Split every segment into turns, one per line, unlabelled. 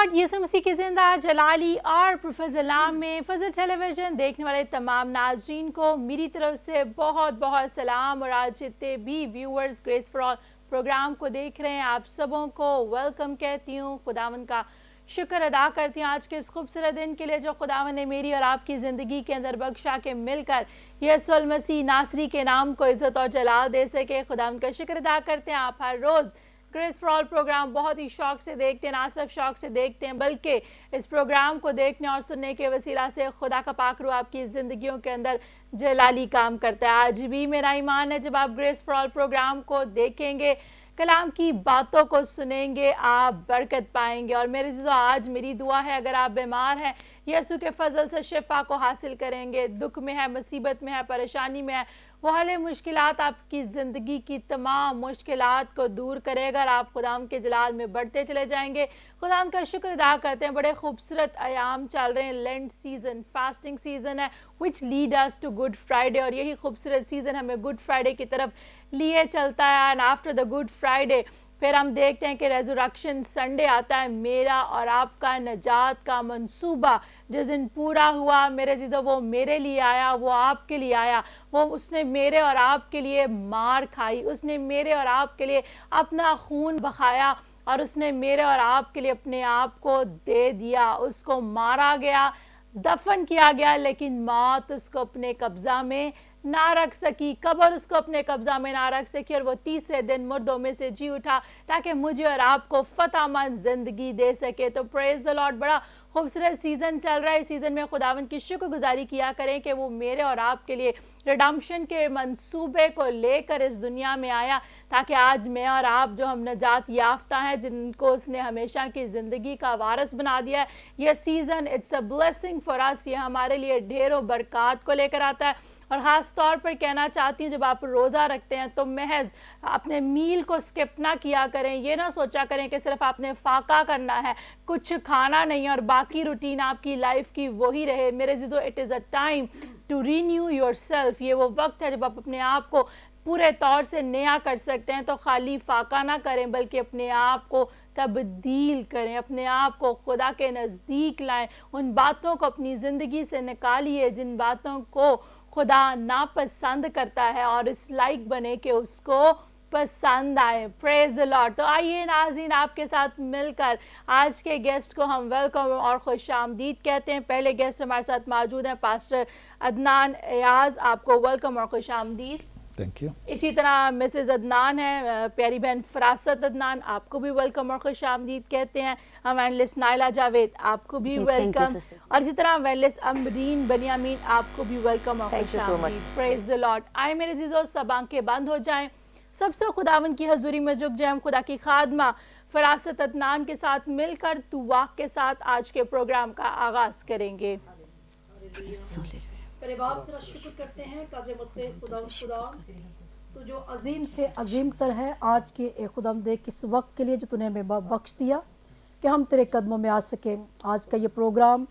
Lord यीशु मसीह की जिंदा जलाली और प्रोफेसर में फजल टेलीविजन देखने वाले तमाम नाजरीन को मेरी तरफ से बहुत बहुत सलाम। और आज जितने भी viewers grace for all programme को देख रहे हैं आप सबों को वेलकम कहती हूँ। खुदावन का शुक्र अदा करती हूँ आज के इस खूबसूरत दिन के लिए जो खुदावन ने मेरी और आपकी ज़िंदगी के अंदर बख्शा के मिलकर यीशु मसीह नासरी के नाम को इज़्ज़त और जलाल दे सके। खुदावन का शुक्र अदा करते हैं। आप हर रोज़ ग्रेस फॉर ऑल प्रोग्राम बहुत ही शौक से देखते हैं, ना सिर्फ शौक से देखते हैं बल्कि इस प्रोग्राम को देखने और सुनने के वसीला से खुदा का पाक रूह आपकी ज़िंदगियों के अंदर जलाली काम करता है। आज भी मेरा ईमान है जब आप ग्रेस फॉर ऑल प्रोग्राम को देखेंगे, कलाम की बातों को सुनेंगे, आप बरकत पाएंगे। और मेरे जो आज मेरी दुआ है अगर आप बीमार हैं यीशु के फजल से शिफा को हासिल करेंगे, दुख में है, मुसीबत में है, परेशानी में है, वो हाले मुश्किलात आपकी ज़िंदगी की तमाम मुश्किलात को दूर करेगा और आप खुदाम के जलाल में बढ़ते चले जाएंगे। खुदाम का शुक्र अदा करते हैं। बड़े खूबसूरत आयाम चल रहे हैं, लेंट सीज़न, फास्टिंग सीज़न है which lead us to Good Friday, और यही खूबसूरत सीज़न हमें गुड फ्राइडे की तरफ लिए चलता है। And after the good Friday फिर हम देखते हैं कि रेजरेक्शन संडे आता है। मेरा और आपका नजात का मंसूबा जिस दिन पूरा हुआ मेरे चीज़ों, वो मेरे लिए आया, वो आपके लिए आया, वो उसने मेरे और आपके लिए मार खाई, उसने मेरे और आपके लिए अपना खून बहाया और उसने मेरे और आपके लिए अपने आप को दे दिया। उसको मारा गया, दफन किया गया, लेकिन मौत उसको अपने कब्जा में ना रख सकी, कब्र उसको अपने कब्जा में ना रख सकी, और वो तीसरे दिन मुर्दों में से जी उठा ताकि मुझे और आपको फतेहमंद जिंदगी दे सके। तो प्रेज द लॉर्ड, बड़ा खूबसूरत सीजन चल रहा है। इस सीजन में खुदावंद की शुक्रगुजारी किया करें कि वो मेरे और आपके लिए रिडम्पशन के मंसूबे को लेकर इस दुनिया में आया ताकि आज मैं और आप जो हम नजात याफ्ता हैं, जिनको उसने हमेशा की ज़िंदगी का वारिस बना दिया है, ये season it's a blessing for us, ये हमारे लिए ढेरों बरकत को लेकर आता है। और ख़ास तौर पर कहना चाहती हूँ जब आप रोज़ा रखते हैं तो महज अपने मील को स्किप ना किया करें। ये ना सोचा करें कि सिर्फ आपने फाका करना है, कुछ खाना नहीं और बाकी रूटीन आपकी लाइफ की वही रहे। मेरे जीजो, it is a time to renew yourself. ये वो वक्त है जब आप अपने आप को पूरे तौर से नया कर सकते हैं। तो खाली फाका ना करें बल्कि अपने आप को तब्दील करें, अपने आप को खुदा के नज़दीक लाएं, उन बातों को अपनी ज़िंदगी से निकालिए जिन बातों को खुदा नापसंद करता है, और इस लाइक बने कि उसको पसंद आए। Praise the Lord. तो आइए नाज़रीन, आपके साथ मिलकर आज के गेस्ट को हम वेलकम और खुश आमदीद कहते हैं। पहले गेस्ट हमारे साथ मौजूद हैं पास्टर अदनान एयाज, आपको वेलकम और खुश आमदीद।
Thank you.
इसी तरह मिसेज अदनान है, प्यारी बहन फरासत अदनान, आपको भी वेलकम और खुश आमदीद कहते हैं। हम एनालिस्ट नाइला जावेद, आपको भी वेलकम। और इसी तरह एनालिस्ट अमरीन बनियामीन, आपको भी वेलकम और खुश आमदीद। Praise the Lord. आए मेरे जीजो, सब आंखें बंद हो जाएं, सबसे खुदावन की हजूरी में झुक जाए। हम खुदा की खादमा फरासत अदनान के साथ मिलकर दुआ के साथ आज के प्रोग्राम का आगाज करेंगे।
तेरे बाप तेरा शुक्र करते हैं कादर मुत्ते खुदा तो जो अजीम से अजीम तर है। आज के ए खुदाम देख इस वक्त के लिए जो तूने हमें बख्श दिया कि हम तेरे कदमों में आ सके। आज का ये प्रोग्राम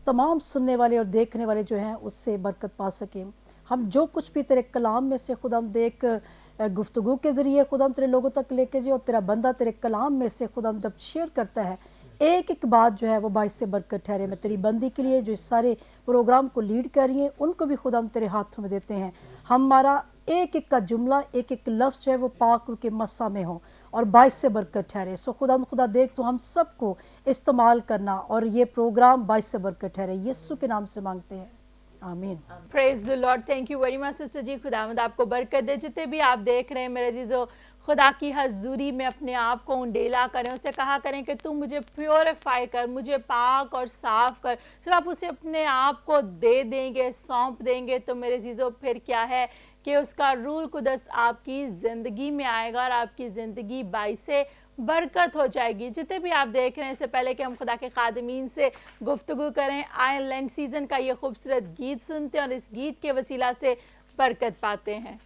तमाम सुनने वाले और देखने वाले जो हैं उससे बरकत पा सकें। हम जो कुछ भी तेरे कलाम में से खुदाम देख गुफ्तगू के ज़रिए खुदाम तेरे लोगों तक लेके जाए, और तेरा बंदा तेरे कलाम में से खुदाम जब शेयर करता है एक एक बात जो है वो बाइस से बरकत ठहरे। मैं तेरी बंदी के लिए जो इस सारे प्रोग्राम को लीड कर रही हैं उनको भी खुदा हम तेरे हाथों में देते हैं। हमारा एक एक का जुमला, एक एक लफ्ज़ जो है वो पाक के मस्सा में हो और बाइस से बरकत ठहरे। सो खुदा देख तो हम सबको इस्तेमाल करना और ये प्रोग्राम बाइस से बरकत ठहरे। यीशु के नाम से मांगते हैं, आमीन।
Praise the lord. Thank you very much sister ji, खुदावंद आपको बरकत दे। जितने भी आप देख रहे हैं मेरे जीजो, खुदा की हजूरी में अपने आप को उंडेला करें, उसे कहा करें कि तू मुझे प्योरीफाई कर, मुझे पाक और साफ कर। जब आप उसे अपने आप को दे देंगे, सौंप देंगे, तो मेरे जीजो फिर क्या है कि उसका रूल कुदस आपकी ज़िंदगी में आएगा और आपकी ज़िंदगी बाइसे बरकत हो जाएगी। जितने भी आप देख रहे हैं, इससे पहले कि हम खुदा के खादमीन से गुफ्तगू करें, आए लेंट सीजन का ये खूबसूरत गीत सुनते हैं और इस गीत के वसीला से बरकत पाते हैं।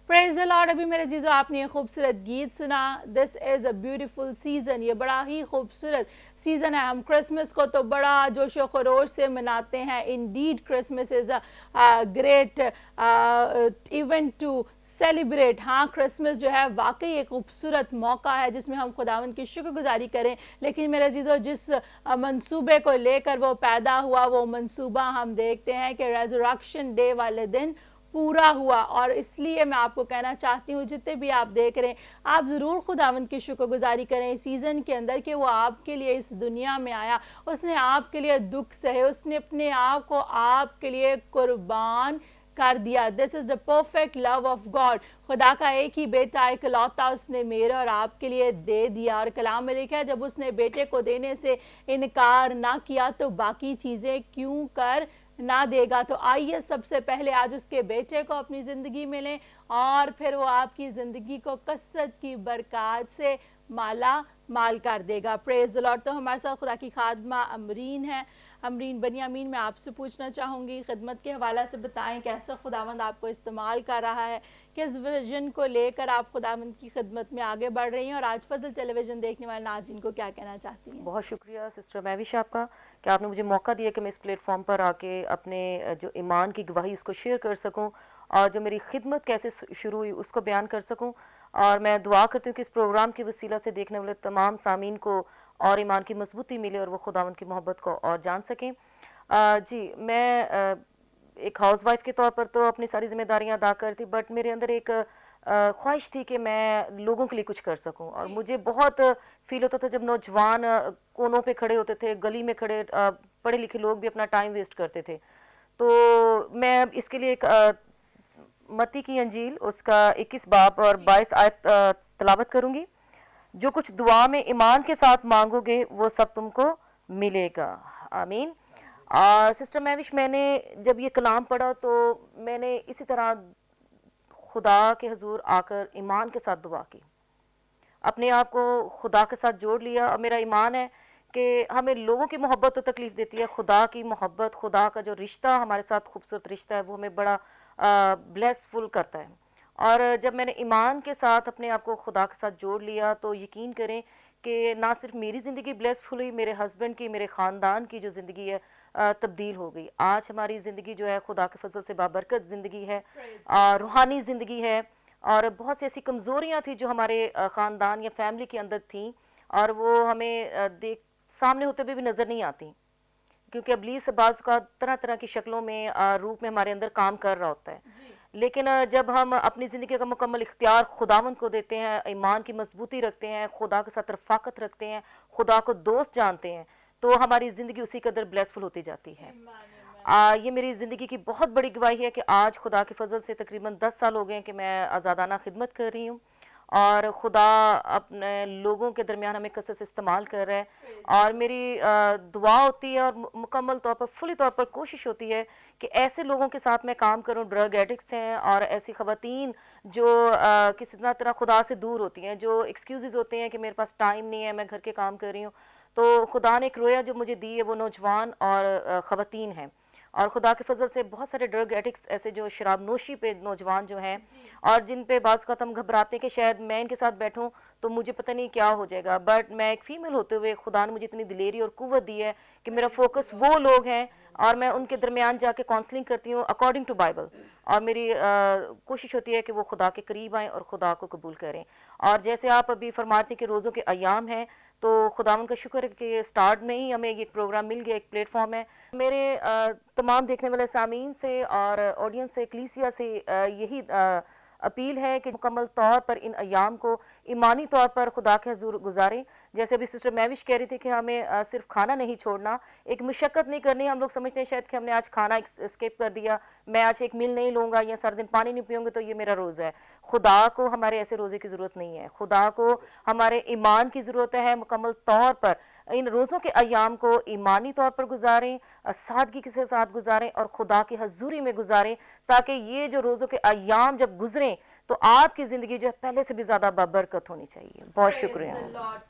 Praise the Lord. अभी मेरे चीज़ों आपने ये खूबसूरत गीत सुना, this is a beautiful season. ये बड़ा ही खूबसूरत सीज़न है। हम क्रिसमस को तो बड़ा जोश व खरोश से मनाते हैं। Indeed Christmas is a great event to celebrate. हाँ, क्रिसमस जो है वाकई एक खूबसूरत मौका है जिसमें हम खुदावंद की शुक्रगुजारी करें। लेकिन मेरे चीज़ों जिस मंसूबे को लेकर वो पैदा हुआ, वो मंसूबा हम देखते हैं कि रेज़रेक्शन डे वाले दिन पूरा हुआ। और इसलिए मैं आपको कहना चाहती हूँ, जितने भी आप देख रहे हैं, आप ज़रूर खुदावंद की शुक्रगुजारी करें इस सीज़न के अंदर कि वो आपके लिए इस दुनिया में आया, उसने आपके लिए दुख सहे, उसने अपने आप को आपके लिए कुर्बान कर दिया। This is the perfect love of God. खुदा का एक ही बेटा इकलौता उसने मेरे और आपके लिए दे दिया। और कलाम में लिखा है, जब उसने बेटे को देने से इनकार ना किया तो बाकी चीज़ें क्यों कर ना देगा। तो आइए सबसे पहले आज उसके बेटे को अपनी ज़िंदगी में लें और फिर वो आपकी ज़िंदगी को कसरत की बरकत से माला माल कर देगा। Praise the Lord. तो हमारे साथ खुदा की खादमा अमरीन है। अमरीन बनियामीन, मैं आपसे पूछना चाहूँगी, खिदमत के हवाला से बताएं कैसे खुदावंद आपको इस्तेमाल कर रहा है, किस विजन को लेकर आप खुदावंद की खिदमत में आगे बढ़ रही हैं, और आज फजल टेलीविज़न देखने वाले नाज़रीन को क्या कहना चाहती हैं?
बहुत शुक्रिया सिस्टर मैविश आपका कि आपने मुझे मौका दिया कि मैं इस प्लेटफॉर्म पर आके अपने जो ईमान की गवाही उसको शेयर कर सकूं और जो मेरी खिदमत कैसे शुरू हुई उसको बयान कर सकूं। और मैं दुआ करती हूँ कि इस प्रोग्राम की वसीला से देखने वाले तमाम सामीन को और ईमान की मजबूती मिले और वो खुदावंद की मोहब्बत को और जान सकें। जी, मैं एक हाउस वाइफ के तौर पर तो अपनी सारी जिम्मेदारियां अदा करती, बट मेरे अंदर एक ख्वाहिश थी कि मैं लोगों के लिए कुछ कर सकूं। और मुझे बहुत फील होता था जब नौजवान कोनों पे खड़े होते थे, गली में खड़े पढ़े लिखे लोग भी अपना टाइम वेस्ट करते थे। तो मैं इसके लिए एक मत्ती की अंजील उसका 21 बाब और 22 आयत तलावत करूंगी। जो कुछ दुआ में ईमान के साथ मांगोगे वो सब तुमको मिलेगा। आमीन। और सिस्टर मैविश, मैंने जब ये कलाम पढ़ा तो मैंने इसी तरह खुदा के हजूर आकर ईमान के साथ दुआ की, अपने आप को खुदा के साथ जोड़ लिया। और मेरा ईमान है कि हमें लोगों की मोहब्बत तो तकलीफ़ देती है, खुदा की मोहब्बत, खुदा का जो रिश्ता हमारे साथ खूबसूरत रिश्ता है, वो हमें बड़ा ब्लेसफुल करता है। और जब मैंने ईमान के साथ अपने आप को खुदा के साथ जोड़ लिया तो यकीन करें कि ना सिर्फ मेरी ज़िंदगी ब्लेसफुल हुई, मेरे हस्बैंड की, मेरे ख़ानदान की जो ज़िंदगी है तब्दील हो गई। आज हमारी ज़िंदगी जो है खुदा के फजल से बाबरकत ज़िंदगी है, रूहानी ज़िंदगी है। और बहुत सी ऐसी कमज़ोरियाँ थी जो हमारे ख़ानदान या फैमिली के अंदर थी और वो हमें देख सामने होते हुए भी नज़र नहीं आती, क्योंकि इब्लीस बाज़ का तरह तरह की शक्लों में रूप में हमारे अंदर काम कर रहा होता है। लेकिन जब हम अपनी ज़िंदगी का मुकम्मल इख्तियार खुदावंद को देते हैं, ईमान की मजबूती रखते हैं, खुदा के साथ रफ़ाकत रखते हैं, खुदा को दोस्त जानते हैं, तो हमारी ज़िंदगी उसी कदर ब्लेसफुल होती जाती है। ये मेरी ज़िंदगी की बहुत बड़ी गवाही है कि आज खुदा के फजल से तकरीबन 10 साल हो गए हैं कि मैं आज़ादाना खिदमत कर रही हूँ और खुदा अपने लोगों के दरमियान हमें कसरत से इस्तेमाल कर रहा है। और मेरी दुआ होती है और मुकम्मल तौर पर, फुली तौर पर कोशिश होती है कि ऐसे लोगों के साथ मैं काम करूं, ड्रग एडिक्ट्स हैं और ऐसी ख़वातीन जो किसी तरह खुदा से दूर होती हैं, जो एक्सक्यूज़ होते हैं कि मेरे पास टाइम नहीं है, मैं घर के काम कर रही हूँ। तो खुदा ने एक रोया जो मुझे दी है, वो नौजवान और ख़वातीन हैं। और खुदा के फजल से बहुत सारे ड्रग एडिक्ट्स ऐसे जो शराब नोशी पे नौजवान जो हैं और जिन पे बाज़ का हम घबराते हैं कि शायद मैं इनके साथ बैठूं तो मुझे पता नहीं क्या हो जाएगा, बट मैं एक फ़ीमेल होते हुए खुदा ने मुझे इतनी दिलेरी और कुव्वत दी है कि मेरा फोकस वो लोग हैं और मैं उनके दरमियान जाके काउंसलिंग करती हूँ अकॉर्डिंग टू बाइबल। और मेरी कोशिश होती है कि वो खुदा के करीब आएँ और खुदा को कबूल करें। और जैसे आप अभी फरमाते हैं कि रोज़ों के अयाम हैं, तो खुदावन का शुक्र है कि स्टार्ट में ही हमें ये प्रोग्राम मिल गया, एक प्लेटफॉर्म है। मेरे तमाम देखने वाले सामीन से और ऑडियंस से, कलीसिया से यही अपील है कि मुकम्मल तौर पर इन अयाम को ईमानी तौर पर खुदा के हजूर गुजारें। जैसे अभी सिस्टर मैविश कह रही थी कि हमें सिर्फ खाना नहीं छोड़ना, एक मुशक्क़त नहीं करनी। हम लोग समझते हैं शायद कि हमने आज खाना स्किप कर दिया, मैं आज एक मील नहीं लूँगा या सारा दिन पानी नहीं पीऊँगी तो ये मेरा रोज़ा है। खुदा को हमारे ऐसे रोज़े की ज़रूरत नहीं है, खुदा को हमारे ईमान की ज़रूरत है। मुकम्मल तौर पर इन रोज़ों के अयाम को ईमानी तौर पर गुजारें, सादगी के साथ गुजारें और खुदा की हजूरी में गुजारें, ताकि ये जो रोज़ों के अयाम जब गुजरें तो आपकी ज़िंदगी जो है पहले से भी ज़्यादा बाबरकत होनी चाहिए। बहुत शुक्रिया।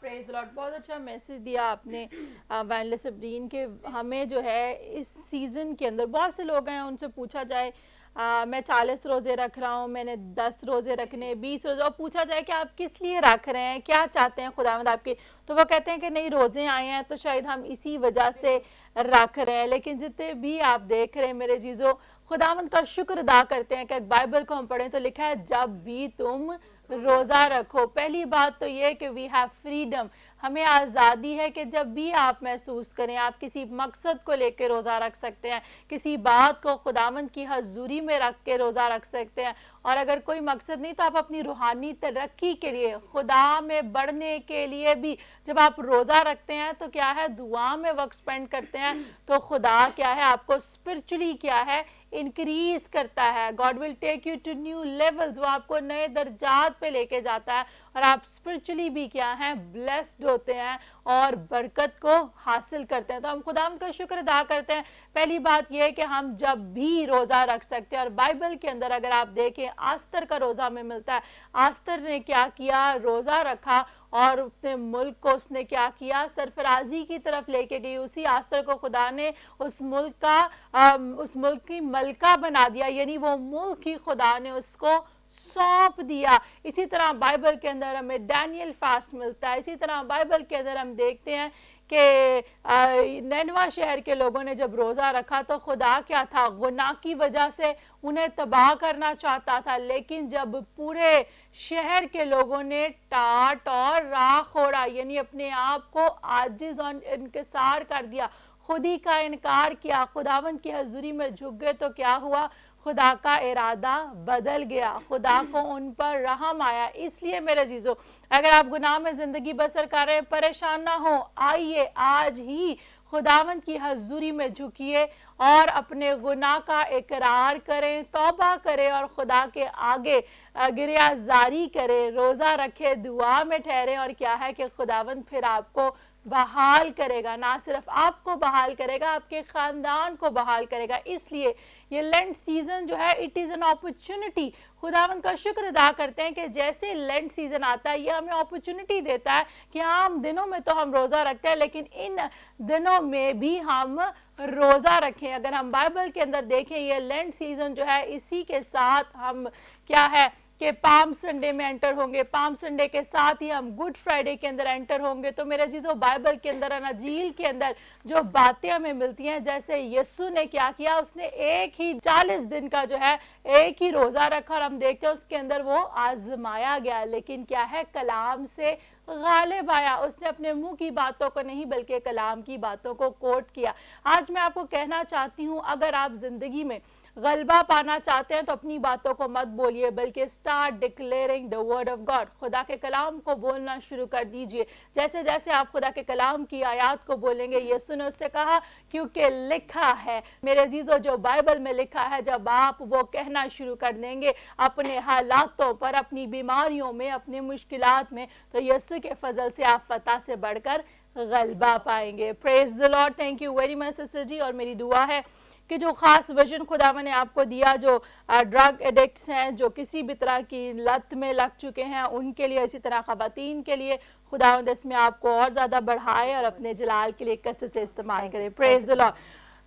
Praise the Lord. बहुत अच्छा मैसेज दिया आपने एवेंजलिस्ट सबरीन के। हमें जो है इस सीज़न के अंदर बहुत से लोग हैं, उनसे पूछा जाए मैं 40 रोज़े रख रहा हूँ, मैंने 10 रोज़े रखने, 20 रोज़े, और पूछा जाए कि आप किस लिए रख रहे हैं, क्या चाहते हैं खुदावंद आपके, तो वो कहते हैं कि नहीं, रोज़े आए हैं तो शायद हम इसी वजह से रख रहे हैं। लेकिन जितने भी आप देख रहे हैं मेरे चीज़ों, खुदावंद का शुक्र अदा करते हैं कि बाइबल को हम पढ़ें तो लिखा है जब भी तुम रोज़ा रखो। पहली बात तो ये कि वी हैव फ्रीडम, हमें आज़ादी है कि जब भी आप महसूस करें, आप किसी मकसद को लेकर रोज़ा रख सकते हैं, किसी बात को खुदावंद की हजूरी में रख के रोज़ा रख सकते हैं। और अगर कोई मकसद नहीं तो आप अपनी रूहानी तरक्की के लिए, खुदा में बढ़ने के लिए भी जब आप रोज़ा रखते हैं तो क्या है, दुआ में वक्त स्पेंड करते हैं, तो खुदा क्या है आपको स्पिरिचुअली क्या है इंक्रीज करता है। God will take you to new levels, वो आपको नए दर्जात पे लेके जाता है और आप स्पिरिचुअली भी क्या हैं ब्लेस्ड होते हैं और बरकत को हासिल करते हैं। तो हम खुदावंद का शुक्र अदा करते हैं। पहली बात यह है कि हम जब भी रोज़ा रख सकते हैं। और बाइबल के अंदर अगर आप देखें, आस्तर का रोज़ा हमें मिलता है। आस्तर ने क्या किया, रोज़ा रखा और अपने मुल्क को उसने क्या किया, सरफराजी की तरफ लेके गई। उसी आस्तर को खुदा ने उस मुल्क की मलका बना दिया, यानी वो मुल्क ही खुदा ने उसको सौंप दिया। इसी तरह बाइबल के अंदर हमें डैनियल फास्ट मिलता है। इसी तरह बाइबल के अंदर हम देखते हैं कि नैनवा शहर के लोगों ने जब रोज़ा रखा तो खुदा क्या था, गुनाह की वजह से उन्हें तबाह करना चाहता था, लेकिन जब पूरे शहर के लोगों ने टाट और राख ओढ़ा, यानी अपने आप को आजिज और इनकिसार कर दिया, खुद ही का इनकार किया, खुदावंद की हजूरी में झुक गए, तो क्या हुआ, खुदा का इरादा बदल गया, खुदा को उन पर रहम आया। इसलिए मेरे अजीजों, अगर आप गुनाह में जिंदगी बसर कर रहे हैं, परेशान ना हो, आइए आज ही खुदावंद की हजूरी में झुकिए और अपने गुनाह का इकरार करें, तौबा करें और खुदा के आगे गिरियाजारी करें, रोज़ा रखे, दुआ में ठहरे, और क्या है कि खुदावंद फिर आपको बहाल करेगा। ना सिर्फ आपको बहाल करेगा, आपके ख़ानदान को बहाल करेगा। इसलिए ये लेंट सीज़न जो है, इट इज़ एन अपॉर्चुनिटी। खुदावंद का शुक्र अदा करते हैं कि जैसे लेंट सीज़न आता है, ये हमें अपॉर्चुनिटी देता है कि आम दिनों में तो हम रोज़ा रखते हैं, लेकिन इन दिनों में भी हम रोज़ा रखें। अगर हम बाइबल के अंदर देखें, ये लेंट सीज़न जो है, इसी के साथ हम क्या है कि पाम संडे में एंटर होंगे, पाम संडे के साथ ही हम गुड फ्राइडे के अंदर एंटर होंगे। तो मेरे चीज़ों, बाइबल के अंदर, अनाजील के अंदर जो बातें हमें मिलती हैं, जैसे यीशु ने क्या किया, उसने एक ही 40 दिन का जो है एक ही रोज़ा रखा, और हम देखते हैं उसके अंदर वो आजमाया गया, लेकिन क्या है, कलाम से गालिब आया। उसने अपने मुंह की बातों को नहीं बल्कि कलाम की बातों को कोट किया। आज मैं आपको कहना चाहती हूँ, अगर आप जिंदगी में गलबा पाना चाहते हैं तो अपनी बातों को मत बोलिए, बल्कि start declaring the word of God. खुदा के कलाम को बोलना शुरू कर दीजिए। जैसे जैसे आप खुदा के कलाम की आयत को बोलेंगे, यीशु ने उससे कहा क्योंकि लिखा है। मेरे अजीजों, जो बाइबल में लिखा है, जब आप वो कहना शुरू कर देंगे अपने हालातों पर, अपनी बीमारियों में, अपनी मुश्किलात में, तो यीशु के फजल से आप फतह से बढ़कर गलबा पाएंगे। Praise the lord. Thank you very much sister ji. और मेरी दुआ है कि जो ख़ास विजन खुदा ने आपको दिया, जो ड्रग एडिक्ट्स हैं, जो किसी भी तरह की लत में लग चुके हैं, उनके लिए, इसी तरह ख़वातीन के लिए, खुदावंद इसमें आपको और ज़्यादा बढ़ाए और अपने जलाल के लिए कसरत से इस्तेमाल करें। Praise the Lord.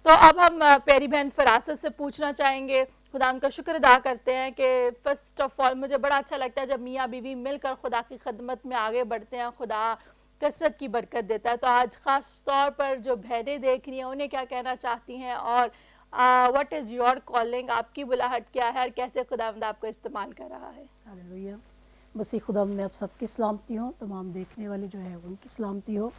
तो अब हम प्यारी बहन फरासत से पूछना चाहेंगे। खुदा का शुक्र अदा करते हैं कि फ़र्स्ट ऑफ ऑल मुझे बड़ा अच्छा लगता है जब मियाँ बीवी मिलकर खुदा की खदमत में आगे बढ़ते हैं, खुदा कसरत की बरकत देता है। तो आज ख़ास तौर पर जो बहनें देख रही हैं, उन्हें क्या कहना चाहती हैं, और व्हाट इज़ योर कॉलिंग, आपकी बुलाहट क्या है, और कैसे खुदावंद आपको इस्तेमाल कर रहा है।
हालेलुया। बस खुदावंद में आप सबकी सलामती हो, तमाम देखने वाले जो है उनकी सलामती हो।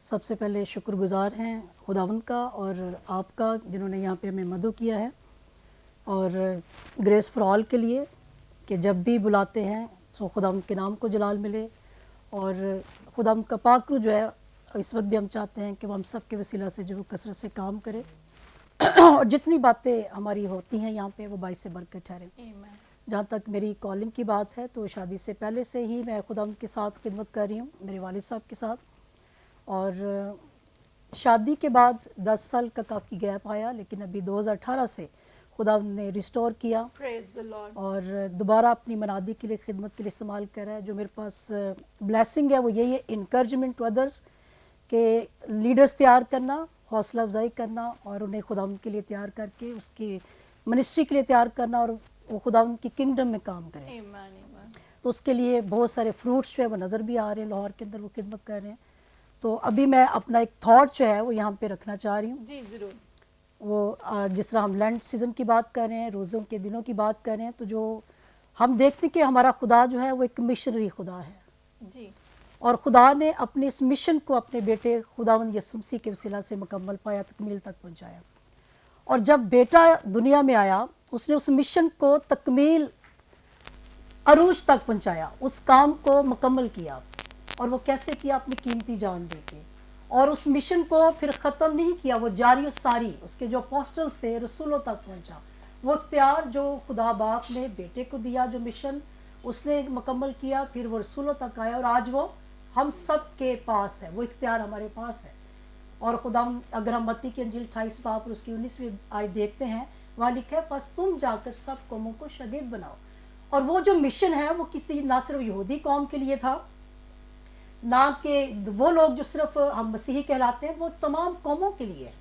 सबसे पहले शुक्रगुजार हैं खुदावंद का और आपका, जिन्होंने यहाँ पे हमें मदद किया है, और ग्रेस फॉर ऑल के लिए कि जब भी बुलाते हैं तो खुदावंद के नाम को जलाल मिले। और खुदावंद का पाकरू जो है, इस वक्त भी हम चाहते हैं कि वो हम सब के वसीला से जो कसरत से काम करे और जितनी बातें हमारी होती हैं यहाँ पे, वो बाइस से बरकत ठहरे। जहाँ तक मेरी कॉलिंग की बात है, तो शादी से पहले से ही मैं खुदावंद के साथ खिदमत कर रही हूँ, मेरे वालिद साहब के साथ। और शादी के बाद 10 साल का काफ़ी गैप आया, लेकिन अभी 2018 से खुदावंद ने रिस्टोर किया और दोबारा अपनी मनादी के लिए, खिदमत के लिए इस्तेमाल कर रहा है। जो मेरे पास ब्लेसिंग है वो यही है, इनकरेजमेंट टू अदर्स, के लीडर्स तैयार करना, हौसला अफजाई करना और उन्हें खुदावंद के लिए तैयार करके उसकी मिनिस्ट्री के लिए तैयार करना और वो खुदा उनकी किंगडम में काम करें।
ईमान ईमान।
तो उसके लिए बहुत सारे फ्रूट्स जो है वो नज़र भी आ रहे हैं, लाहौर के अंदर वो खिदमत कर रहे हैं। तो अभी मैं अपना एक थॉट जो है वो यहाँ पे रखना चाह रही हूँ।
जी ज़रूर।
वो जिस तरह हम लैंड सीज़न की बात कर रहे हैं, रोज़ों के दिनों की बात कर रहे हैं, तो जो हम देखते हैं कि हमारा खुदा जो है वो एक मिशनरी खुदा है,
जी
और खुदा ने अपने इस मिशन को अपने बेटे खुदावंद यीशु मसीह के वसीला से मुकम्मल पाया, तकमील तक पहुँचाया। और जब बेटा दुनिया में आया, उसने उस मिशन को तकमील अरूज तक पहुँचाया, उस काम को मुकम्मल किया। और वो कैसे किया? अपनी कीमती जान देके। और उस मिशन को फिर ख़त्म नहीं किया, वो जारी और सारी उसके जो अपोस्टल्स थे, रसूलों तक पहुँचा। वो इख्तियार जो खुदा बाप ने बेटे को दिया, जो मिशन उसने मुकम्मल किया, फिर वो रसूलों तक आया और आज वो हम सब के पास है, वो इख्तियार हमारे पास है। और खुदा अगर हम मत्ती की अंजील 28 बाब और उसकी 19वीं आयत देखते हैं, वहाँ लिखा है, बस तुम जाकर सब कौमों को शागिर्द बनाओ। और वो जो मिशन है वो किसी ना सिर्फ यहूदी कौम के लिए था, ना कि वो लोग जो सिर्फ हम मसीही कहलाते हैं, वो तमाम कौमों के लिए है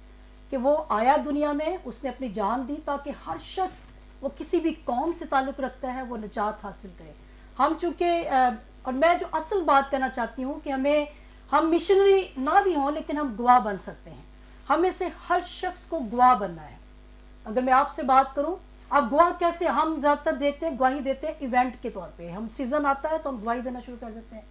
कि वो आया दुनिया में, उसने अपनी जान दी ताकि हर शख्स वो किसी भी कौम से ताल्लुक़ रखता है वो निजात हासिल करे। हम चूँकि और मैं जो असल बात करना चाहती हूँ कि हम मिशनरी ना भी हों लेकिन हम गवाह बन सकते हैं। हमें से हर शख्स को गवाह बनना है। अगर मैं आपसे बात करूं, आप गवाह कैसे? हम ज़्यादातर देखते हैं गवाही देते हैं इवेंट के तौर पे। हम सीज़न आता है तो हम गवाही देना शुरू कर देते हैं,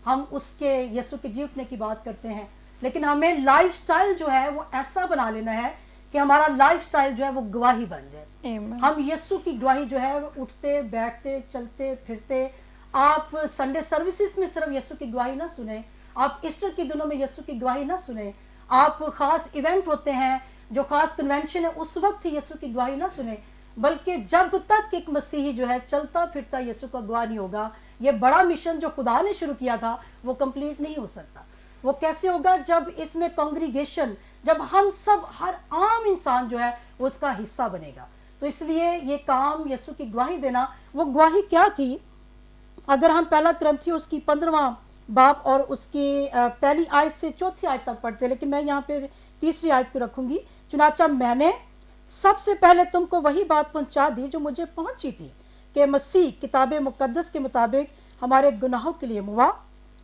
हम उसके यीशु के जी उठने की बात करते हैं। लेकिन हमें लाइफस्टाइल जो है वो ऐसा बना लेना है कि हमारा लाइफस्टाइल जो है वो गवाही बन जाए। हम यीशु की गवाही जो है वो उठते बैठते चलते फिरते, आप संडे सर्विसेज में सिर्फ यीशु की गवाही ना सुने, आप ईस्टर के दिनों में यीशु की गवाही ना सुने, आप ख़ास इवेंट होते हैं जो ख़ास कन्वेंशन है उस वक्त ही यीशु की गवाही ना सुने, बल्कि जब तक एक मसीही जो है चलता फिरता यीशु का गवाह नहीं होगा, ये बड़ा मिशन जो खुदा ने शुरू किया था वो कंप्लीट नहीं हो सकता। वो कैसे होगा? जब इसमें कांग्रीगेशन, जब हम सब हर आम इंसान जो है वो उसका हिस्सा बनेगा। तो इसलिए ये काम यीशु की गवाही देना, वो गवाही क्या थी? अगर हम पहला कुरिन्थियों उसकी 15वां बाब और उसकी पहली आयत से चौथी आयत तक पढ़ते, लेकिन मैं यहाँ पे तीसरी आयत को रखूंगी। चुनाचा मैंने सबसे पहले तुमको वही बात पहुंचा दी जो मुझे पहुंची थी कि मसीह किताब मुकद्दस के मुताबिक हमारे गुनाहों के लिए मुआ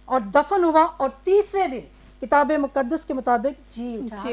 और दफन हुआ और तीसरे दिन किताब मुकद्दस के मुताबिक जी उठा।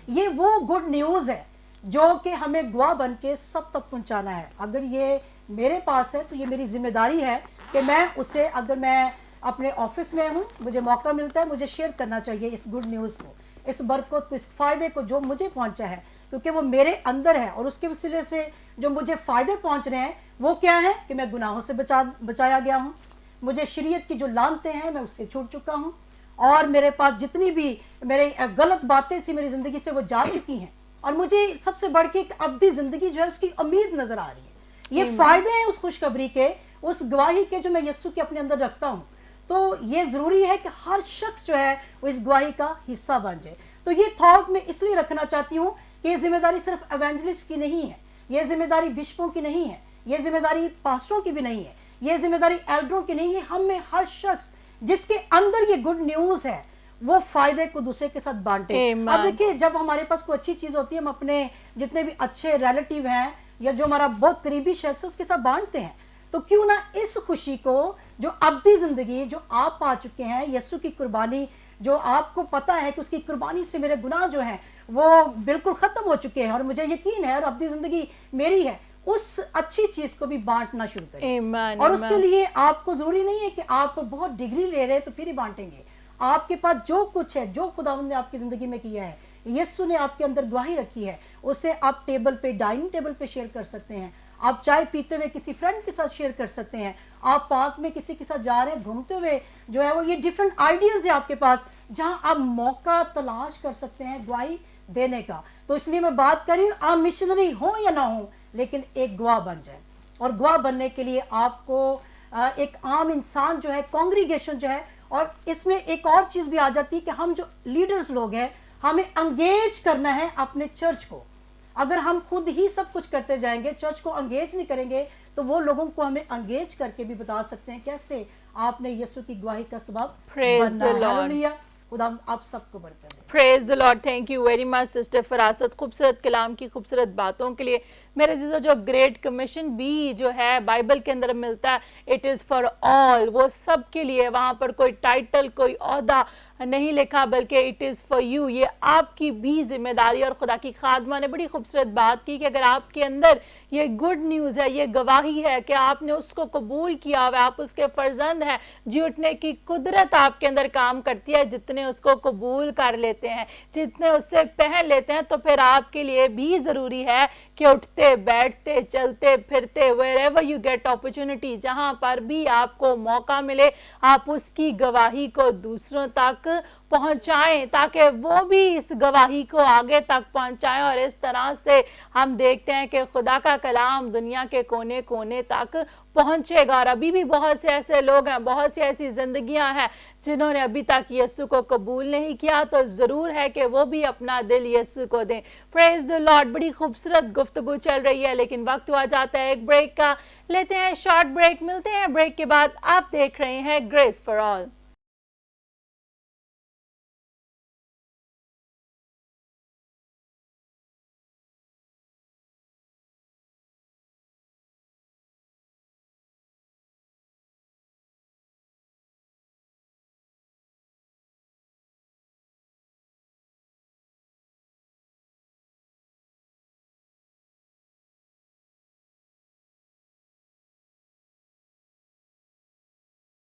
ये वो गुड न्यूज़ है जो कि हमें गवाह बन के सब तक पहुंचाना है। अगर ये मेरे पास है तो ये मेरी जिम्मेदारी है कि मैं उसे, अगर मैं अपने ऑफिस में हूँ, मुझे मौका मिलता है, मुझे शेयर करना चाहिए इस गुड न्यूज़ को, इस बरकत को, इस फ़ायदे को जो मुझे पहुँचा है, क्योंकि वो मेरे अंदर है। और उसके वसीले से जो मुझे फ़ायदे पहुँच रहे हैं वो क्या है कि मैं गुनाहों से बचाया गया हूँ, मुझे शरीयत की जो लानतें हैं मैं उससे छूट चुका हूँ, और मेरे पास जितनी भी मेरे गलत बातें थी मेरी ज़िंदगी से वो जा चुकी हैं, और मुझे सबसे बढ़ के एक अब्दी ज़िंदगी जो है उसकी उम्मीद नज़र आ रही है। ये फ़ायदे हैं उस खुशखबरी के, उस गवाही के जो मैं यीशु के अपने अंदर रखता हूँ। तो ये ज़रूरी है कि हर शख्स जो है वो इस गवाही का हिस्सा बन जाए। तो ये थॉट मैं इसलिए रखना चाहती हूँ कि ये जिम्मेदारी सिर्फ एवेंजलिस्ट की नहीं है, ये जिम्मेदारी बिशपों की नहीं है, ये जिम्मेदारी पास्टरों की भी नहीं है, ये जिम्मेदारी एल्डरों की नहीं है। हम में हर शख्स जिसके अंदर ये गुड न्यूज़ है वो फ़ायदे को दूसरे के साथ बांटे। अब देखिए, जब हमारे पास कोई अच्छी चीज़ होती है, हम अपने जितने भी अच्छे रिलेटिव हैं या जो हमारा बहुत करीबी शख्स है उसके साथ बांटते हैं। तो क्यों ना इस खुशी को, जो अब्दी ज़िंदगी जो आप पा चुके हैं, यीशु की कुर्बानी जो आपको पता है कि उसकी कुर्बानी से मेरे गुनाह जो हैं वो बिल्कुल ख़त्म हो चुके हैं और मुझे यकीन है और अब्दी ज़िंदगी मेरी है, उस अच्छी चीज़ को भी बांटना शुरू करें। और उसके लिए आपको ज़रूरी नहीं है कि आप बहुत डिग्री ले रहे हैं तो फिर ही बांटेंगे। आपके पास जो कुछ है, जो खुदावंद ने आपकी ज़िंदगी में किया है, यीशु ने आपके अंदर गवाही रखी है, उसे आप टेबल पे, डाइनिंग टेबल पे शेयर कर सकते हैं। आप चाय पीते हुए किसी फ्रेंड के साथ शेयर कर सकते हैं। आप पार्क में किसी के साथ जा रहे हैं, घूमते हुए जो है वो, ये डिफरेंट आइडियाज़ है आपके पास जहां आप मौका तलाश कर सकते हैं गवाही देने का। तो इसलिए मैं बात कर रही हूँ, आप मिशनरी हो या ना हो लेकिन एक गवाह बन जाए। और गवाह बनने के लिए आपको एक आम इंसान जो है, कांग्रीगेशन जो है, और इसमें एक और चीज़ भी आ जाती है कि हम जो लीडर्स लोग हैं हमें एंगेज करना है अपने चर्च को। अगर हम खुद ही सब कुछ करते जाएंगे, चर्च को एंगेज नहीं करेंगे, तो वो लोगों को हमें एंगेज करके भी बता सकते हैं कैसे आपने यीशु की गवाही का सबब बनना है। हालेलुया। खुदा आप सबको बरकत दे।
Praise the lord, thank you very much sister Farasat, खूबसूरत कलाम की खूबसूरत बातों के लिए। मेरे अजीजों, जो ग्रेट कमीशन भी जो है बाइबल के अंदर मिलता है, इट इज़ फॉर ऑल, वो सब के लिए। वहाँ पर कोई टाइटल, कोई ओहदा नहीं लिखा, बल्कि इट इज़ फॉर यू, ये आपकी भी जिम्मेदारी। और खुदा की खादमा ने बड़ी खूबसूरत बात की कि अगर आपके अंदर ये गुड न्यूज़ है, ये गवाही है कि आपने उसको कबूल किया हुआ, आप उसके फर्जंद हैं, जी उठने की कुदरत आपके अंदर काम करती है। जितने उसको कबूल कर लेते हैं, जितने उससे पहन लेते हैं, तो फिर आपके लिए भी ज़रूरी है कि उठते बैठते चलते फिरते wherever you get opportunity, जहां पर भी आपको मौका मिले, आप उसकी गवाही को दूसरों तक पहुंचाएं, ताकि वो भी इस गवाही को आगे तक पहुंचाएं। और इस तरह से हम देखते हैं कि खुदा का कलाम दुनिया के कोने कोने तक पहुंचेगा। और अभी भी बहुत से ऐसे लोग हैं, बहुत सी ऐसी जिंदगियां हैं जिन्होंने अभी तक यीशु को कबूल नहीं किया, तो ज़रूर है कि वो भी अपना दिल यीशु को दें। Praise the Lord. बड़ी खूबसूरत गुफ्तगू चल रही है, लेकिन वक्त हुआ जाता है एक ब्रेक का। लेते हैं शॉर्ट ब्रेक, मिलते हैं ब्रेक के बाद। आप देख रहे हैं Grace for All.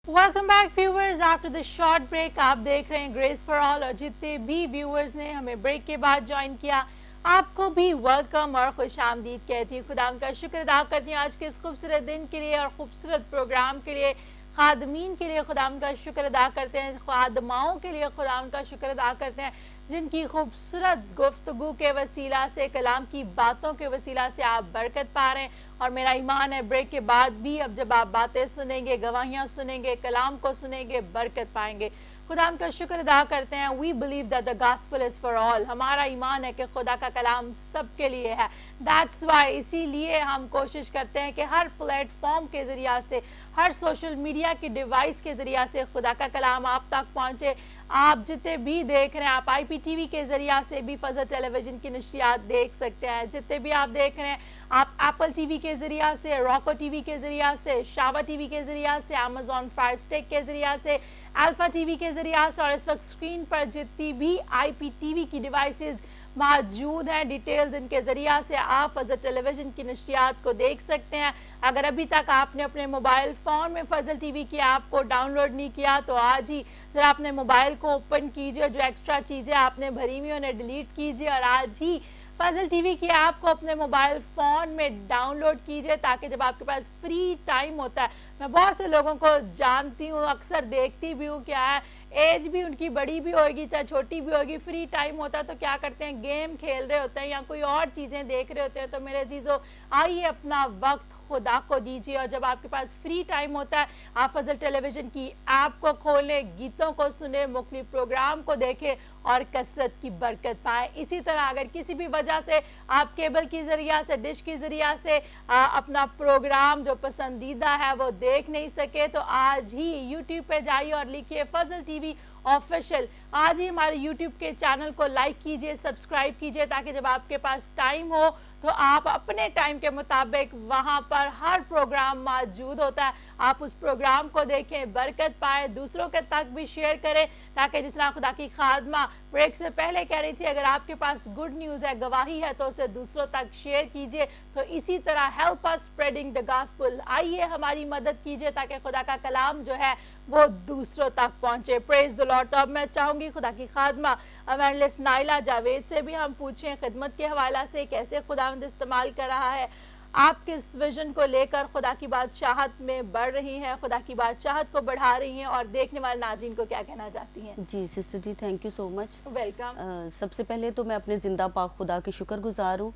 Welcome back viewers, after the short break आप देख रहे हैं ग्रेस फॉर ऑल। और जितने भी व्यूअर्स ने हमें ब्रेक के बाद ज्वाइन किया, आपको भी वेलकम और खुश आमदीद कहती हूँ। खुदा का शुक्र अदा करती हूँ आज के इस खूबसूरत दिन के लिए और खूबसूरत प्रोग्राम के लिए। खादमीन के लिए खुदा का शुक्र अदा करते हैं, खादमाओं के लिए खुदा का शुक्र अदा करते हैं, जिनकी खूबसूरत गुफ्तगू के वसीला से, कलाम की बातों के वसीला से आप बरकत पा रहे हैं। और मेरा ईमान है ब्रेक के बाद भी अब जब आप बातें सुनेंगे, गवाहियाँ सुनेंगे, कलाम को सुनेंगे, बरकत पाएंगे। खुदा का शुक्र अदा करते हैं। We believe that the gospel is for all. हमारा ईमान है कि खुदा का कलाम सबके लिए है। दैट्स वाई, इसीलिए हम कोशिश करते हैं कि हर प्लेटफॉर्म के जरिया से, हर सोशल मीडिया की डिवाइस के जरिया से खुदा का कलाम आप तक पहुंचे। आप जितने भी देख रहे हैं, आप IPTV के जरिया से भी फजल टेलीविजन की नशरियात देख सकते हैं। जितने भी आप देख रहे हैं, आप एप्पल TV के जरिया से, रॉको TV के जरिया से, शावा TV के जरिया से, Amazon फायर स्टिक के जरिया से, अल्फा TV के जरिया से, और इस वक्त स्क्रीन पर जितनी भी IPTV की डिवाइसेस मौजूद हैं, डिटेल्स इनके जरिया से आप फजल टेलीविजन की नशरियात को देख सकते हैं। अगर अभी तक आपने अपने मोबाइल फ़ोन में फजल TV की ऐप को डाउनलोड नहीं किया, तो आज ही ज़रा अपने मोबाइल को ओपन कीजिए, जो एक्स्ट्रा चीज़ें आपने भरी हुई उन्हें डिलीट कीजिए, और आज ही फजल TV की ऐप को अपने मोबाइल फ़ोन में डाउनलोड कीजिए, ताकि जब आपके पास फ्री टाइम होता है, मैं बहुत से लोगों को जानती हूँ, अक्सर देखती भी हूँ, क्या है एज भी उनकी बड़ी भी होगी चाहे छोटी भी होगी, फ्री टाइम होता है तो क्या करते हैं, गेम खेल रहे होते हैं या कोई और चीज़ें देख रहे होते हैं। तो मेरे अजीज़ों, आइए अपना वक्त खुदा को दीजिए, और जब आपके पास फ्री टाइम होता है, आप फजल टेलीविजन की ऐप को खोलें, गीतों को सुने, मुख्तलिफ प्रोग्राम को देखें और कसरत की बरकत पाएं। इसी तरह अगर किसी भी वजह से आप केबल की जरिया से, डिश की जरिया से अपना प्रोग्राम जो पसंदीदा है वो देख नहीं सके, तो आज ही यूट्यूब पे जाइए और लिखिए फजल TV ऑफिशियल। आज ही हमारे यूट्यूब के चैनल को लाइक कीजिए, सब्सक्राइब कीजिए, ताकि जब आपके पास टाइम हो तो आप अपने टाइम के मुताबिक, वहाँ पर हर प्रोग्राम मौजूद होता है, आप उस प्रोग्राम को देखें, बरकत पाए, दूसरों के तक भी शेयर करें, ताकि जिस तरह खुदा की खादमा ब्रेक से पहले कह रही थी, अगर आपके पास गुड न्यूज़ है, गवाही है, तो उसे दूसरों तक शेयर कीजिए। तो इसी तरह help us spreading the gospel, आइए हमारी मदद कीजिए ताकि खुदा का कलाम जो है वो दूसरों तक पहुंचे। Praise the Lord. तो अब मैं चाहूंगी खुदा की खादमा एवेंजलिस्ट नाइला जावेद से भी हम पूछें, खिदमत के हवाला से कैसे खुदावंद इस्तेमाल कर रहा है, आप किस विजन को लेकर खुदा की बादशाहत में बढ़ रही हैं, खुदा की बादशाहत को बढ़ा रही हैं, और देखने वाले नाज़रीन को क्या कहना चाहती हैं?
जी sister ji, thank you so much,
welcome.
सबसे पहले तो मैं अपने जिंदा पाक खुदा की शुक्रगुजार हूँ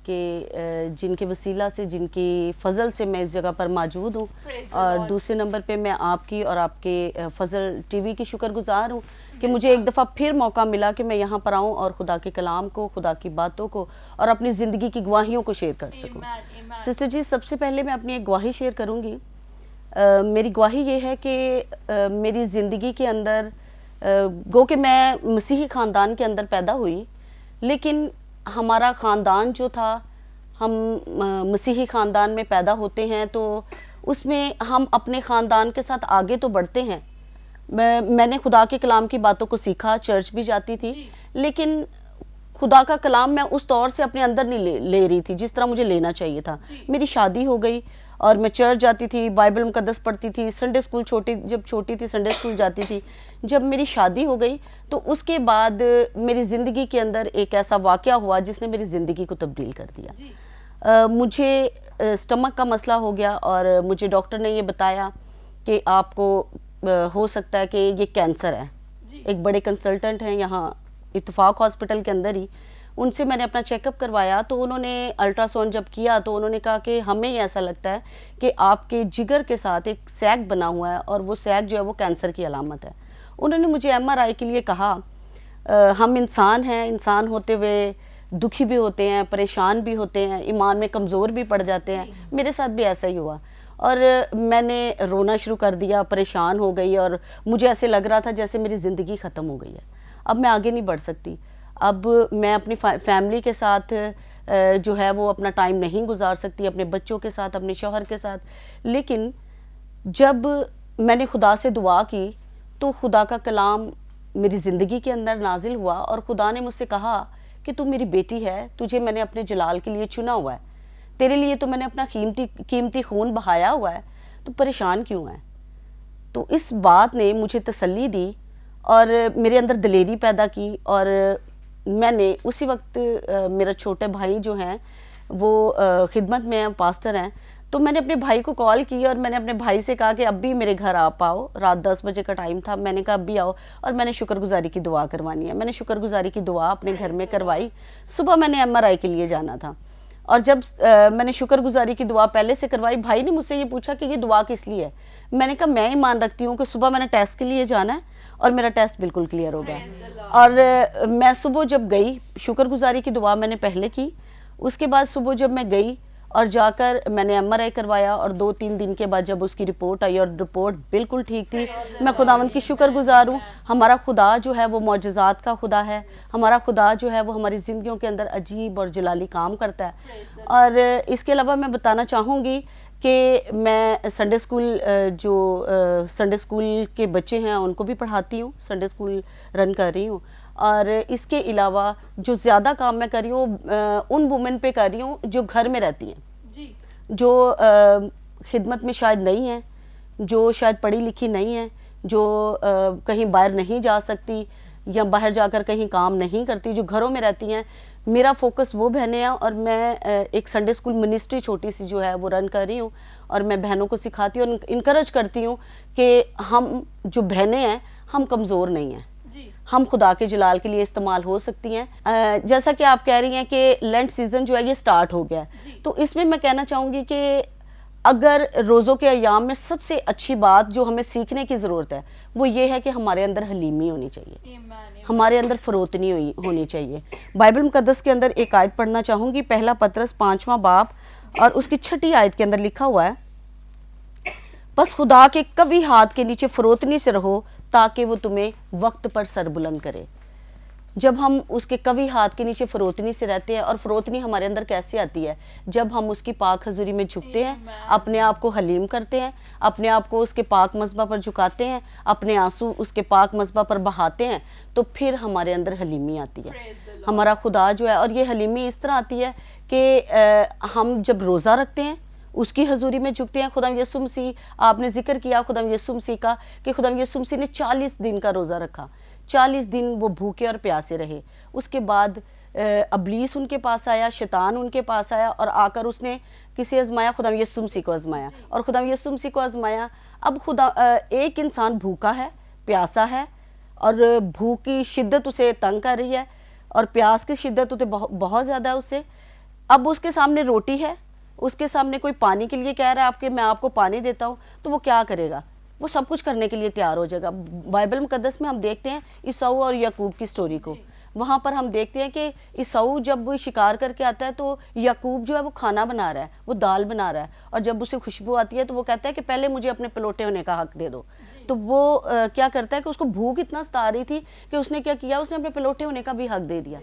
कि जिनके वसीला से, जिनकी फजल से मैं इस जगह पर मौजूद हूँ। और दूसरे नंबर पे मैं आपकी और आपके फजल TV की शुक्रगुजार हूँ कि मुझे एक दफ़ा फिर मौका मिला कि मैं यहाँ पर आऊँ और खुदा के कलाम को, खुदा की बातों को और अपनी ज़िंदगी की गवाहियों को शेयर कर सकूँ। सिस्टर जी, सबसे पहले मैं अपनी एक गवाही शेयर करूँगी। मेरी गवाही ये है कि मेरी ज़िंदगी के अंदर گو کہ میں مسیحی خاندان کے اندر پیدا ہوئی، لیکن ہمارا خاندان جو تھا، ہم مسیحی خاندان میں پیدا ہوتے ہیں تو اس میں ہم اپنے خاندان کے ساتھ آگے تو بڑھتے ہیں. میں نے خدا کے کلام کی باتوں کو سیکھا، چرچ بھی جاتی تھی، لیکن خدا کا کلام میں اس طور سے اپنے اندر نہیں لے رہی تھی جس طرح مجھے لینا چاہیے تھا. میری شادی ہو گئی اور میں چرچ جاتی تھی، بائبل مقدس پڑھتی تھی، سنڈے اسکول جب چھوٹی تھی سنڈے اسکول جاتی تھی. جب میری شادی ہو گئی تو اس کے بعد میری زندگی کے اندر ایک ایسا واقعہ ہوا جس نے میری زندگی کو تبدیل کر دیا. مجھے سٹمک کا مسئلہ ہو گیا اور مجھے ڈاکٹر نے یہ بتایا کہ آپ کو ہو سکتا ہے کہ یہ کینسر ہے. ایک بڑے کنسلٹنٹ ہیں یہاں اتفاق ہاسپٹل کے اندر ہی، ان سے میں نے اپنا چیک اپ کروایا تو انہوں نے الٹرا ساؤنڈ جب کیا تو انہوں نے کہا کہ ہمیں ایسا لگتا ہے کہ آپ کے جگر کے ساتھ ایک سیگ بنا ہوا ہے اور وہ سیگ جو ہے وہ کینسر کی علامت ہے. انہوں نے مجھے ایم آر آئی کے لیے کہا. ہم انسان ہیں، انسان ہوتے ہوئے دکھی بھی ہوتے ہیں، پریشان بھی ہوتے ہیں، ایمان میں کمزور بھی پڑ جاتے ہیں. میرے ساتھ بھی ایسا ہی ہوا اور میں نے رونا شروع کر دیا، پریشان ہو گئی اور مجھے ایسے لگ رہا تھا جیسے میری زندگی ختم ہو گئی ہے، اب میں آگے نہیں بڑھ سکتی. اب میں اپنی فیملی کے ساتھ جو ہے وہ اپنا ٹائم نہیں گزار سکتی، اپنے بچوں کے ساتھ، اپنے شوہر کے ساتھ. لیکن جب میں نے خدا سے دعا کی تو خدا کا کلام میری زندگی کے اندر نازل ہوا اور خدا نے مجھ سے کہا کہ تو میری بیٹی ہے، تجھے میں نے اپنے جلال کے لیے چنا ہوا ہے، تیرے لیے تو میں نے اپنا قیمتی خون بہایا ہوا ہے، تو پریشان کیوں ہے. تو اس بات نے مجھے تسلی دی اور میرے اندر دلیری پیدا کی. اور میں نے اسی وقت میرا چھوٹے بھائی جو ہیں وہ خدمت میں ہیں، پاسٹر ہیں، تو میں نے اپنے بھائی کو کال کی اور میں نے اپنے بھائی سے کہا کہ اب بھی میرے گھر آپ آؤ. رات 10 بجے کا ٹائم تھا، میں نے کہا اب بھی آؤ اور میں نے شکر گزاری کی دعا کروانی ہے. میں نے شکر گزاری کی دعا اپنے گھر میں کروائی. صبح میں نے ایم آر آئی کے لیے جانا تھا اور جب میں نے شکر گزاری کی دعا پہلے سے کروائی، بھائی نے مجھ سے یہ پوچھا کہ یہ دعا کس لیے ہے. میں نے کہا میں ایمان رکھتی ہوں کہ صبح میں نے ٹیسٹ کے لیے جانا ہے اور میرا ٹیسٹ بالکل کلیئر ہو گیا. اور میں صبح جب گئی، شکر گزاری کی دعا میں نے پہلے کی، اس کے بعد صبح جب میں گئی اور جا کر میں نے ایم آر آئی کروایا اور 2-3 دن کے بعد جب اس کی رپورٹ آئی اور رپورٹ بالکل ٹھیک تھی. میں خداوند کی شکر گزار ہوں. ہمارا خدا جو ہے وہ معجزات کا خدا ہے. ہمارا خدا جو ہے وہ ہماری زندگیوں کے اندر عجیب اور جلالی کام کرتا ہے. اور اس کے علاوہ میں بتانا چاہوں گی کہ میں سنڈے اسکول کے بچے ہیں ان کو بھی پڑھاتی ہوں، سنڈے اسکول رن کر رہی ہوں. اور اس کے علاوہ جو زیادہ کام میں کر رہی ہوں ان وومن پہ کر رہی ہوں جو گھر میں رہتی ہیں، جو خدمت میں شاید نہیں ہیں، جو شاید پڑھی لکھی نہیں ہیں، جو کہیں باہر نہیں جا سکتی یا باہر جا کر کہیں کام نہیں کرتی، جو گھروں میں رہتی ہیں. میرا فوکس وہ بہنیں ہیں اور میں ایک سنڈے اسکول منسٹری چھوٹی سی جو ہے وہ رن کر رہی ہوں اور میں بہنوں کو سکھاتی ہوں اور انکریج کرتی ہوں کہ ہم جو بہنیں ہیں ہم کمزور نہیں ہیں، ہم خدا کے جلال کے لیے استعمال ہو سکتی ہیں. جیسا کہ آپ کہہ رہی ہیں کہ لینٹ سیزن جو ہے یہ سٹارٹ ہو گیا ہے، تو اس میں کہنا چاہوں گی کہ اگر روزوں کے ایام میں سب سے اچھی بات جو ہمیں سیکھنے کی ضرورت ہے وہ یہ ہے کہ ہمارے اندر حلیمی ہونی چاہیے، ہمارے اندر فروتنی ہونی چاہیے. بائبل مقدس کے اندر ایک آیت پڑھنا چاہوں گی، پہلا پطرس 5واں باب اور اس کی 6 آیت کے اندر لکھا ہوا ہے، بس خدا کے قوی ہاتھ کے نیچے فروتنی سے رہو تاکہ وہ تمہیں وقت پر سر بلند کرے. جب ہم اس کے قوی ہاتھ کے نیچے فروتنی سے رہتے ہیں، اور فروتنی ہمارے اندر کیسے آتی ہے؟ جب ہم اس کی پاک حضوری میں جھکتے ہیں، اپنے آپ کو حلیم کرتے ہیں، اپنے آپ کو اس کے پاک مذبح پر جھکاتے ہیں، اپنے آنسو اس کے پاک مذبح پر بہاتے ہیں، تو پھر ہمارے اندر حلیمی آتی ہے. ہمارا خدا جو ہے، اور یہ حلیمی اس طرح آتی ہے کہ ہم جب روزہ رکھتے ہیں اس کی حضوری میں جھکتے ہیں. خدا یسوع مسیح، آپ نے ذکر کیا خدا یسوع مسیح کا کہ خدا یسوع مسیح نے 40 دن کا روزہ رکھا، 40 دن وہ بھوکے اور پیاسے رہے. اس کے بعد ابلیس ان کے پاس آیا، شیطان ان کے پاس آیا اور آ کر اس نے کسے آزمایا؟ خدا یسوع مسیح کو آزمایا. اور خدا یسوع مسیح کو آزمایا. اب خدا ایک انسان بھوکا ہے، پیاسا ہے اور بھوک کی شدت اسے تنگ کر رہی ہے اور پیاس کی شدت اسے بہت زیادہ ہے اسے. اب اس کے سامنے روٹی ہے، اس کے سامنے کوئی پانی کے لیے کہہ رہا ہے کہ میں آپ کو پانی دیتا ہوں، تو وہ کیا کرے گا؟ وہ سب کچھ کرنے کے لیے تیار ہو جائے گا. بائبل مقدس میں ہم دیکھتے ہیں عیساؤ اور یعقوب کی سٹوری کو. وہاں پر ہم دیکھتے ہیں کہ عیساؤ جب وہ شکار کر کے آتا ہے تو یعقوب جو ہے وہ کھانا بنا رہا ہے، وہ دال بنا رہا ہے، اور جب اسے خوشبو آتی ہے تو وہ کہتا ہے کہ پہلے مجھے اپنے پلوٹے ہونے کا حق دے دو. تو وہ کیا کرتا ہے کہ اس کو بھوک اتنا ستا رہی تھی کہ اس نے کیا کیا, اس نے اپنے پلوٹے ہونے کا بھی حق دے دیا.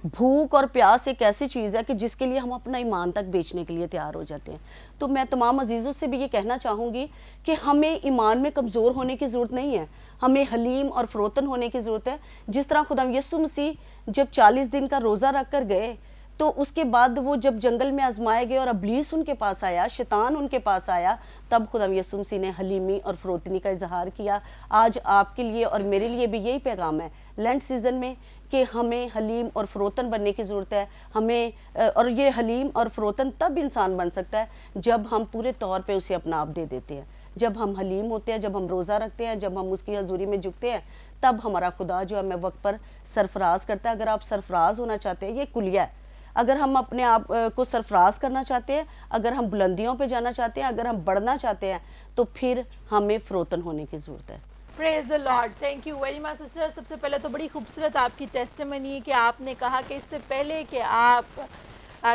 بھوک اور پیاس ایک ایسی چیز ہے کہ جس کے لیے ہم اپنا ایمان تک بیچنے کے لیے تیار ہو جاتے ہیں. تو میں تمام عزیزوں سے بھی یہ کہنا چاہوں گی کہ ہمیں ایمان میں کمزور ہونے کی ضرورت نہیں ہے, ہمیں حلیم اور فروتن ہونے کی ضرورت ہے. جس طرح خدا یسوع مسیح جب 40 دن کا روزہ رکھ کر گئے تو اس کے بعد وہ جب جنگل میں آزمائے گئے اور ابلیس ان کے پاس آیا, شیطان ان کے پاس آیا, تب خدا یسوع مسیح نے حلیمی اور فروتنی کا اظہار کیا. آج آپ کے لیے اور میرے لیے بھی یہی پیغام ہے لینٹ سیزن میں کہ ہمیں حلیم اور فروتن بننے کی ضرورت ہے. ہمیں اور یہ حلیم اور فروتن تب انسان بن سکتا ہے جب ہم پورے طور پہ اسے اپنا آپ دے دیتے ہیں, جب ہم حلیم ہوتے ہیں, جب ہم روزہ رکھتے ہیں, جب ہم اس کی حضوری میں جھکتے ہیں, تب ہمارا خدا جو ہمیں وقت پر سرفراز کرتا ہے. اگر آپ سرفراز ہونا چاہتے ہیں, یہ کلیہ ہے. اگر ہم اپنے آپ کو سرفراز کرنا چاہتے ہیں, اگر ہم بلندیوں پہ جانا چاہتے ہیں, اگر ہم بڑھنا چاہتے ہیں, تو پھر ہمیں فروتن ہونے کی ضرورت ہے.
Praise the lord. Thank you very much sister. سب سے پہلے تو بڑی خوبصورت آپ کی ٹیسٹیمنی ہے کہ آپ نے کہا کہ اس سے پہلے کہ آپ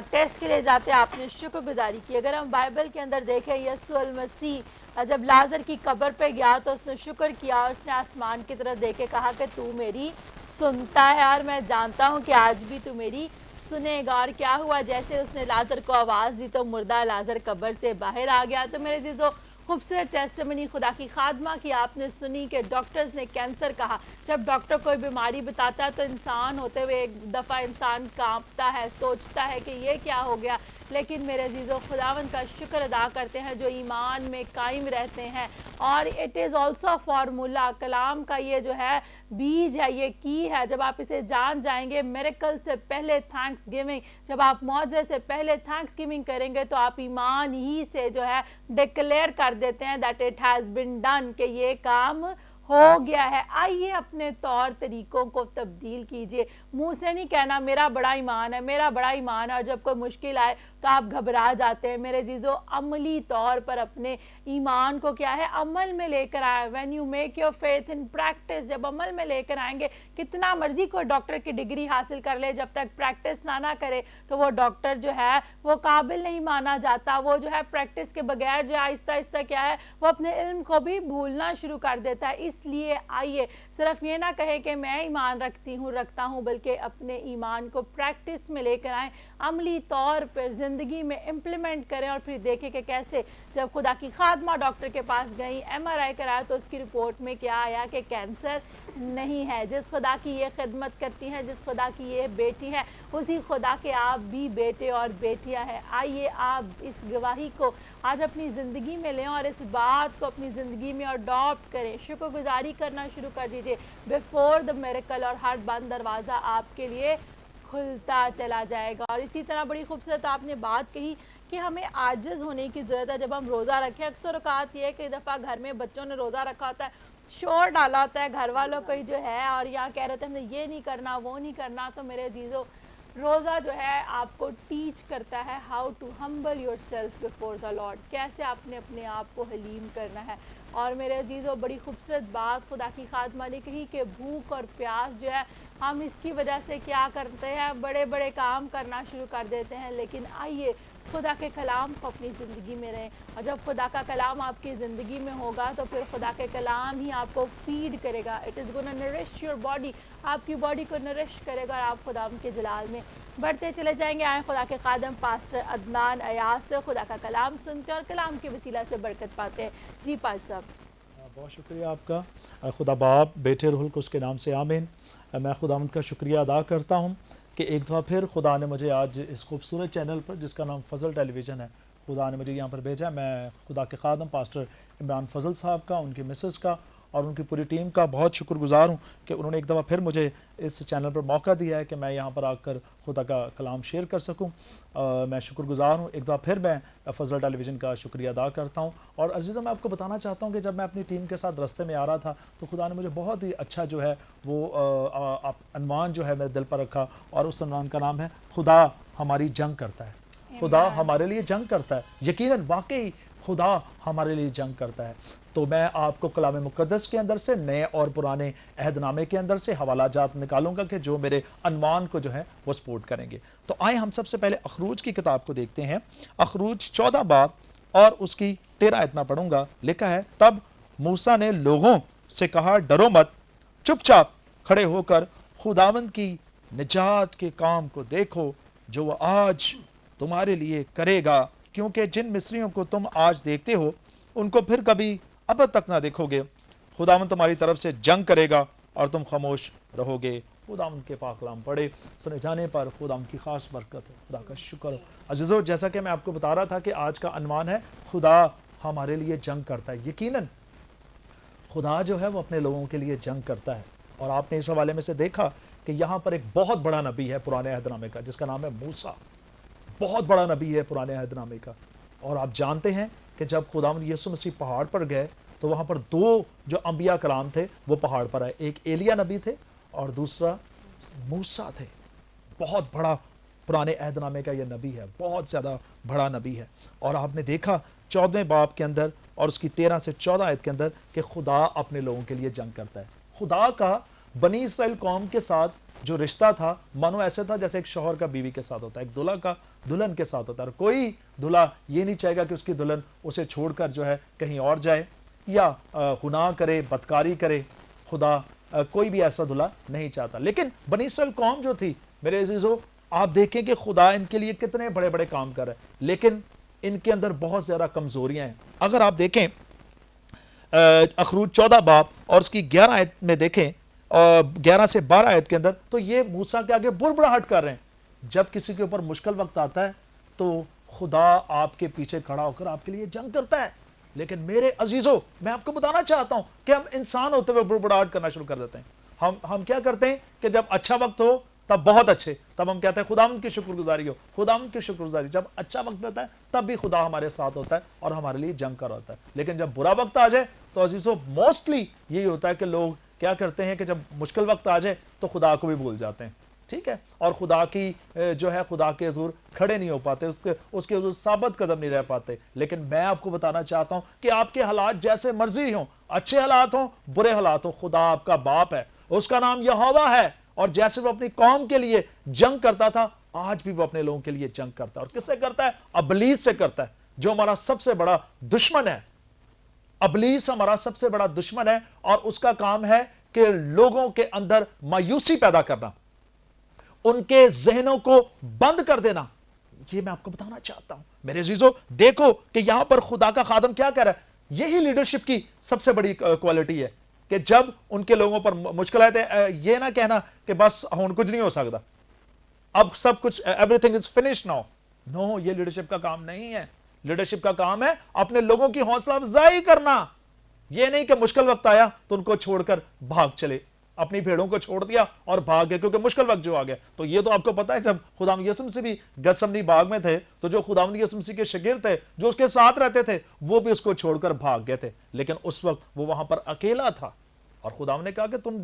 ٹیسٹ کے لیے جاتے ہیں آپ نے شکر گزاری کی. اگر ہم بائبل کے اندر دیکھیں یسوع المسیح جب لازر کی قبر پہ گیا تو اس نے شکر کیا اور اس نے آسمان کی طرف دیکھ کے کہا کہ تو میری سنتا ہے اور میں جانتا ہوں کہ آج بھی تو میری سنے گا. اور کیا ہوا, جیسے اس نے لازر کو آواز دی تو مردہ لازر قبر سے باہر آ گیا. تو میرے عزیزو خوبصورت ٹیسٹمنی خدا کی خادمہ کی آپ نے سنی کہ ڈاکٹرز نے کینسر کہا. جب ڈاکٹر کوئی بیماری بتاتا ہے تو انسان ہوتے ہوئے ایک دفعہ انسان کانپتا ہے, سوچتا ہے کہ یہ کیا ہو گیا. لیکن میرے عزیزو خداوند کا شکر ادا کرتے ہیں جو ایمان میں قائم رہتے ہیں. اور اٹ از آلسو فارمولا, کلام کا یہ جو ہے بیج ہے, یہ کی ہے. جب آپ اسے جان جائیں گے, میریکل سے پہلے تھینکس گیونگ, جب آپ معجزے سے پہلے تھینکس گیونگ کریں گے تو آپ ایمان ہی سے جو ہے ڈکلیئر کر دیتے ہیں that it has been done, کہ یہ کام ہو گیا ہے. آئیے اپنے طور طریقوں کو تبدیل کیجئے. منہ سے نہیں کہنا میرا بڑا ایمان ہے, میرا بڑا ایمان ہے, اور جب کوئی مشکل آئے تو آپ گھبرا جاتے ہیں. میرے عزیزو عملی طور پر اپنے ایمان کو کیا ہے عمل میں لے کر آئے. when you make your faith in practice, جب عمل میں لے کر آئیں گے, کتنا مرضی کوئی ڈاکٹر کی ڈگری حاصل کر لے, جب تک پریکٹس نہ کرے تو وہ ڈاکٹر جو ہے وہ قابل نہیں مانا جاتا. وہ جو ہے پریکٹس کے بغیر جو آہستہ آہستہ کیا ہے وہ اپنے علم کو بھی بھولنا شروع کر دیتا ہے. اس لیے آئیے صرف یہ نہ کہے کہ میں ایمان رکھتا ہوں, بلکہ اپنے ایمان کو پریکٹس میں لے کر آئیں, عملی طور پر زندگی میں امپلیمنٹ کریں. اور پھر دیکھیں کہ کیسے جب خدا کی خادمہ ڈاکٹر کے پاس گئی, MRI کرایا تو اس کی رپورٹ میں کیا آیا کہ کینسر نہیں ہے. جس خدا کی یہ خدمت کرتی ہیں, جس خدا کی یہ بیٹی ہے, اسی خدا کے آپ بھی بیٹے اور بیٹیاں ہیں. آئیے آپ اس گواہی کو آج اپنی زندگی میں لیں اور اس بات کو اپنی زندگی میں اڈاپٹ کریں. شکر گزاری کرنا شروع کر دیجئے بیفور دا میریکل, اور ہر بند دروازہ آپ کے لیے کھلتا چلا جائے گا. اور اسی طرح بڑی خوبصورت آپ نے بات کہی کہ ہمیں عاجز ہونے کی ضرورت ہے جب ہم روزہ رکھیں. اکثر اوقات یہ کہ دفعہ گھر میں بچوں نے روزہ رکھا ہوتا ہے, شور ڈالا ہوتا ہے گھر والوں کو جو ہے, اور یہاں کہہ رہے تھے ہم نے یہ نہیں کرنا وہ نہیں کرنا. تو میرے عزیزو روزہ جو ہے آپ کو ٹیچ کرتا ہے how to humble yourself before the Lord, کیسے آپ نے اپنے آپ کو حلیم کرنا ہے. اور میرے عزیزو بڑی خوبصورت بات خدا کی خادمہ نے کہی کہ بھوک اور پیاس جو ہے ہم اس کی وجہ سے کیا کرتے ہیں, بڑے بڑے کام کرنا شروع کر دیتے ہیں. لیکن آئیے خدا کے کلام کو اپنی زندگی میں رہیں, اور جب خدا کا کلام آپ کی زندگی میں ہوگا تو پھر خدا کے کلام ہی آپ کو فیڈ کرے گا. It is gonna nourish your body, آپ کی باڈی کو نرش کرے گا اور آپ خدا کے جلال میں بڑھتے چلے جائیں گے. آئیں خدا کے خادم پاسٹر عدنان ایاز سے خدا کا کلام سنتے اور کلام کے وسیلہ سے برکت پاتے ہیں. جی پاس صاحب.
بہت شکریہ آپ کا. خدا باپ بیٹے روح القدس کے نام سے آمین. میں خداوند کا شکریہ ادا کرتا ہوں کہ ایک دفعہ پھر خدا نے مجھے آج اس خوبصورت چینل پر جس کا نام فضل ٹیلی ویژن ہے, خدا نے مجھے یہاں پر بھیجا. میں خدا کے خادم پاسٹر عمران فضل صاحب کا, ان کی مسز کا اور ان کی پوری ٹیم کا بہت شکر گزار ہوں کہ انہوں نے ایک دفعہ پھر مجھے اس چینل پر موقع دیا ہے کہ میں یہاں پر آ کر خدا کا کلام شیئر کر سکوں. میں شکر گزار ہوں. ایک دفعہ پھر میں فضل ٹیلی ویژن کا شکریہ ادا کرتا ہوں. اور عزیزوں میں آپ کو بتانا چاہتا ہوں کہ جب میں اپنی ٹیم کے ساتھ راستے میں آ رہا تھا تو خدا نے مجھے بہت ہی اچھا جو ہے وہ عنوان جو ہے میرے دل پر رکھا, اور اس عنوان کا نام ہے خدا ہماری جنگ کرتا ہے. خدا ہمارے لیے جنگ کرتا ہے. یقیناً واقعی خدا ہمارے لیے جنگ کرتا ہے. تو میں آپ کو کلام مقدس کے اندر سے, نئے اور پرانے عہد نامے کے اندر سے حوالہ جات نکالوں گا کہ جو میرے عنوان کو جو ہے وہ سپورٹ کریں گے. تو آئیں ہم سب سے پہلے اخروج کی کتاب کو دیکھتے ہیں. اخروج 14 باب اور اس کی 13 آیت میں پڑھوں گا. لکھا ہے, تب मूसा ने लोगों से कहा, डरो मत, चुपचाप खड़े होकर खुदावंद की निजात के काम को देखो जो वो आज तुम्हारे लिए करेगा, क्योंकि जिन मिस्रियों को तुम आज देखते हो उनको फिर कभी अब तक ना देखोगे। खुदावंद तुम्हारी तरफ से जंग करेगा और तुम खामोश रहोगे। खुदावंद के पाक कलाम पढ़े, सुने जाने पर खुदावंद की खास बरकत हो। खुदा का शुक्र हो। अजीजों, जैसा कि मैं आपको बता रहा था कि आज का अनवान है खुदा हमारे लिए जंग करता है। यकीनन खुदा जो है वो अपने लोगों के लिए जंग करता है। और आपने इस हवाले में से देखा कि यहाँ पर एक बहुत बड़ा नबी है पुराने अहदनामे का, जिसका नाम है मूसा। बहुत बड़ा नबी है पुराने अहदनामे का। और आप जानते हैं कि जब खुदावंद यीशु मसीह पहाड़ पर गए तो वहाँ पर दो जो अंबिया कलाम थे वो पहाड़ पर आए। एक एलिया नबी थे और दूसरा मूसा थे। बहुत बड़ा पुराने अहदनामे का ये नबी है, बहुत ज़्यादा बड़ा नबी है। और आपने देखा 14वें बाब के अंदर और उसकी 13 से 14 आयत के अंदर कि खुदा अपने लोगों के लिए जंग करता है। खुदा का बनी इसराइल कौम के साथ जो रिश्ता था मानो ऐसे था जैसे एक शौहर का बीवी के साथ होता है, एक दूल्हा का दुल्हन के साथ होता है। कोई दूल्हा ये नहीं चाहेगा कि उसकी दुल्हन उसे छोड़कर जो है कहीं और जाए या गुनाह करे, बदकारी करे। खुदा कोई भी ऐसा दूल्हा नहीं चाहता। लेकिन बनी इसराइल कौम जो थी, मेरे अजीजों, आप देखें कि खुदा इनके लिए कितने बड़े बड़े काम कर रहा है, लेकिन इनके अंदर बहुत ज़्यादा कमजोरियां हैं। अगर आप देखें अखरूज 14 बाब और उसकी 11 आयत में देखें, 11 से 12 आयत के अंदर, तो ये मूसा के आगे बुड़बुड़ाहट कर रहे हैं। जब किसी के ऊपर मुश्किल वक्त आता है तो खुदा आपके पीछे खड़ा होकर आपके लिए जंग करता है। लेकिन मेरे अजीजों, मैं आपको बताना चाहता हूं कि हम इंसान होते हुए बुड़बुड़ाहट करना शुरू कर देते हैं। हम क्या करते हैं कि जब अच्छा वक्त हो तब बहुत अच्छे, तब हम कहते हैं खुदावंद की शुक्रगुजारी हो, खुदावंद की शुक्रगुजारी। जब अच्छा वक्त होता है तब भी खुदा हमारे साथ होता है और हमारे लिए जंग कर होता है। लेकिन जब बुरा वक्त आ जाए तो अजीजों मोस्टली यही होता है कि लोग क्या करते हैं कि जब मुश्किल वक्त आ जाए तो खुदा को भी भूल जाते हैं। ठीक है, और खुदा की जो है खुदा के हुजूर खड़े नहीं हो पाते, उसके हुजूर साबित कदम नहीं रह पाते। लेकिन मैं आपको बताना चाहता हूं कि आपके हालात जैसे मर्जी हों, अच्छे हालात हों, बुरे हालात हों, खुदा आपका बाप है, उसका नाम यहोवा है। और जैसे वो अपनी कौम के लिए जंग करता था, आज भी वो अपने लोगों के लिए जंग करता है। और किससे करता है? अबलीस से करता है, जो हमारा सबसे बड़ा दुश्मन है। अबलीस हमारा सबसे बड़ा दुश्मन है और उसका काम है कि लोगों के अंदर मायूसी पैदा करना, उनके जहनों को बंद कर देना। ये मैं आपको बताना चाहता हूं मेरे अजीजों। देखो कि यहां पर खुदा का खादम क्या कह रहा है। यही लीडरशिप की सबसे बड़ी क्वालिटी है कि जब उनके लोगों पर मुश्किल आए थे, ये ना कहना कि बस हुन कुछ नहीं हो सकता, अब सब कुछ, everything is finish now. No, ये लीडरशिप का काम नहीं है। लीडरशिप का काम है अपने लोगों की हौसला अफजाई करना। ये नहीं कि मुश्किल वक्त आया तो उनको छोड़कर भाग चले, अपनी भेड़ों को छोड़ दिया और भाग गए क्योंकि मुश्किल वक्त जो आ गया। तो ये तो आपको पता है, जब खुदावंद यीशु मसीह भी गतसमनी बाग में थे तो जो खुदावंद यीशु मसीह के शागिर्द थे जो उसके साथ रहते थे वो भी उसको छोड़कर भाग गए थे। लेकिन उस वक्त वो वहां पर अकेला था और खुदावंद ने कहा कि तुम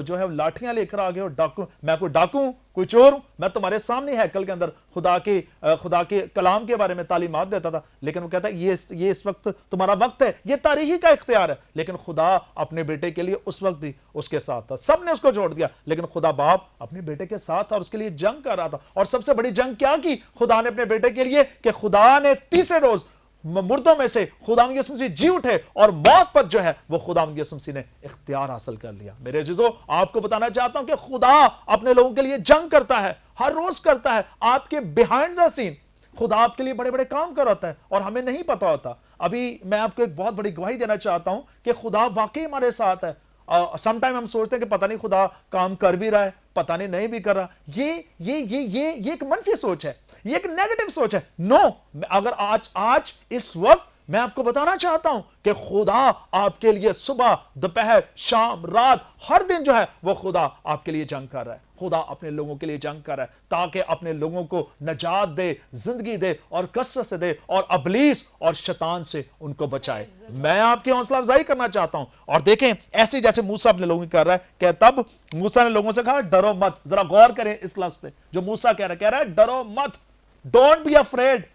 जो है लाठियां लेकर आ गए हो, डाकू, मैं कोई डाकू, कोई चोर हूं? मैं तुम्हारे सामने हैकल के अंदर खुदा के कलाम के बारे में तालीमात देता था। लेकिन वो कहता है ये इस वक्त तुम्हारा वक्त है, ये तारीखी का इख्तियार है। लेकिन खुदा अपने बेटे के लिए उस वक्त भी उसके साथ था। सबने उसको छोड़ दिया, लेकिन खुदा बाप अपने बेटे के साथ था और उसके लिए जंग कर रहा था। और सबसे बड़ी जंग क्या की खुदा ने अपने बेटे के लिए, कि खुदा ने तीसरे रोज मुर्दों में से खुदावंद यीशु मसीह जी उठे और मौत पर जो है वो खुदावंद यीशु मसीह ने इख्तियार हासिल कर लिया। मेरे अजीजों, आपको बताना चाहता हूं कि खुदा अपने लोगों के लिए जंग करता है, हर रोज करता है। आपके बिहाइंड द सीन खुदा आपके लिए बड़े बड़े काम कराता है और हमें नहीं पता होता। अभी मैं आपको एक बहुत बड़ी गवाही देना चाहता हूं कि खुदा वाकई हमारे साथ है। समटाइम हम सोचते हैं कि पता नहीं खुदा काम कर भी रहा है, पता नहीं भी कर रहा। ये एक मनफी सोच है, ये एक नेगेटिव सोच है। नो, अगर आज इस वक्त मैं आपको बताना चाहता हूं कि खुदा आपके लिए सुबह, दोपहर, शाम, रात, हर दिन जो है वो खुदा आपके लिए जंग कर रहा है। खुदा अपने लोगों के लिए जंग कर रहा है ताकि अपने लोगों को नजात दे, जिंदगी दे और कसरत से दे और अबलीस और शैतान से उनको बचाए। मैं आपकी हौसला अफजाई करना चाहता हूं। और देखें, ऐसे जैसे मूसा अपने लोगों की कर रहा है, कि तब मूसा ने लोगों से कहा डरो मत। जरा गौर करें इस लफ्ज पे जो मूसा कह रहा है डरो मत, डोंट बी अफ्रेड।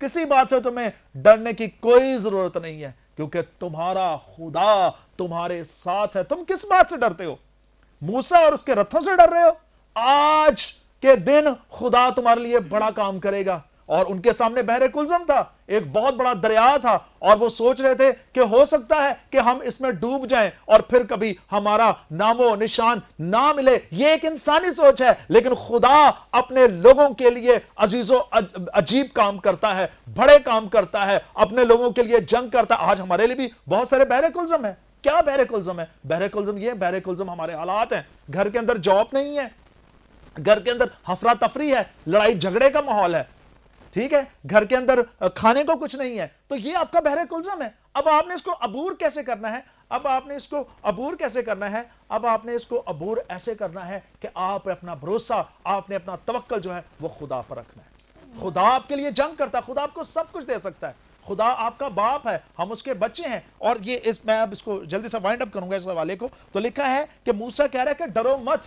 किसी बात से तुम्हें डरने की कोई जरूरत नहीं है क्योंकि तुम्हारा खुदा तुम्हारे साथ है। तुम किस बात से डरते हो? मूसा और उसके रथों से डर रहे हो? आज के दिन खुदा तुम्हारे लिए बड़ा काम करेगा। اور ان کے سامنے بحر کلزم تھا, ایک بہت بڑا دریا تھا, اور وہ سوچ رہے تھے کہ ہو سکتا ہے کہ ہم اس میں ڈوب جائیں اور پھر کبھی ہمارا نام و نشان نہ ملے. یہ ایک انسانی سوچ ہے, لیکن خدا اپنے لوگوں کے لیے عزیز و عجیب کام کرتا ہے, بڑے کام کرتا ہے, اپنے لوگوں کے لیے جنگ کرتا ہے. آج ہمارے لیے بھی بہت سارے بحر کلزم ہیں. کیا بحر کلزم ہے؟ بحر کلزم یہ بحر کلزم ہمارے حالات ہیں. گھر کے اندر جاب نہیں ہے, گھر کے اندر افراتفری ہے, لڑائی جھگڑے کا ماحول ہے, ٹھیک ہے, گھر کے اندر کھانے کو کچھ نہیں ہے, تو یہ آپ کا بحر کلزم ہے. اب آپ نے اس کو عبور کیسے کرنا ہے؟ اب آپ نے اس کو عبور کیسے کرنا ہے؟ اب آپ نے اس کو عبور ایسے کرنا ہے کہ آپ اپنا بھروسہ, آپ نے اپنا توکل جو ہے وہ خدا پر رکھنا ہے. خدا آپ کے لیے جنگ کرتا ہے, خدا آپ کو سب کچھ دے سکتا ہے, خدا آپ کا باپ ہے, ہم اس کے بچے ہیں. اور یہ میں اب اس کو جلدی سے وائنڈ اپ کروں گا اس حوالے کو. تو لکھا ہے کہ موسیٰ کہہ رہا ہے کہ ڈرو مت,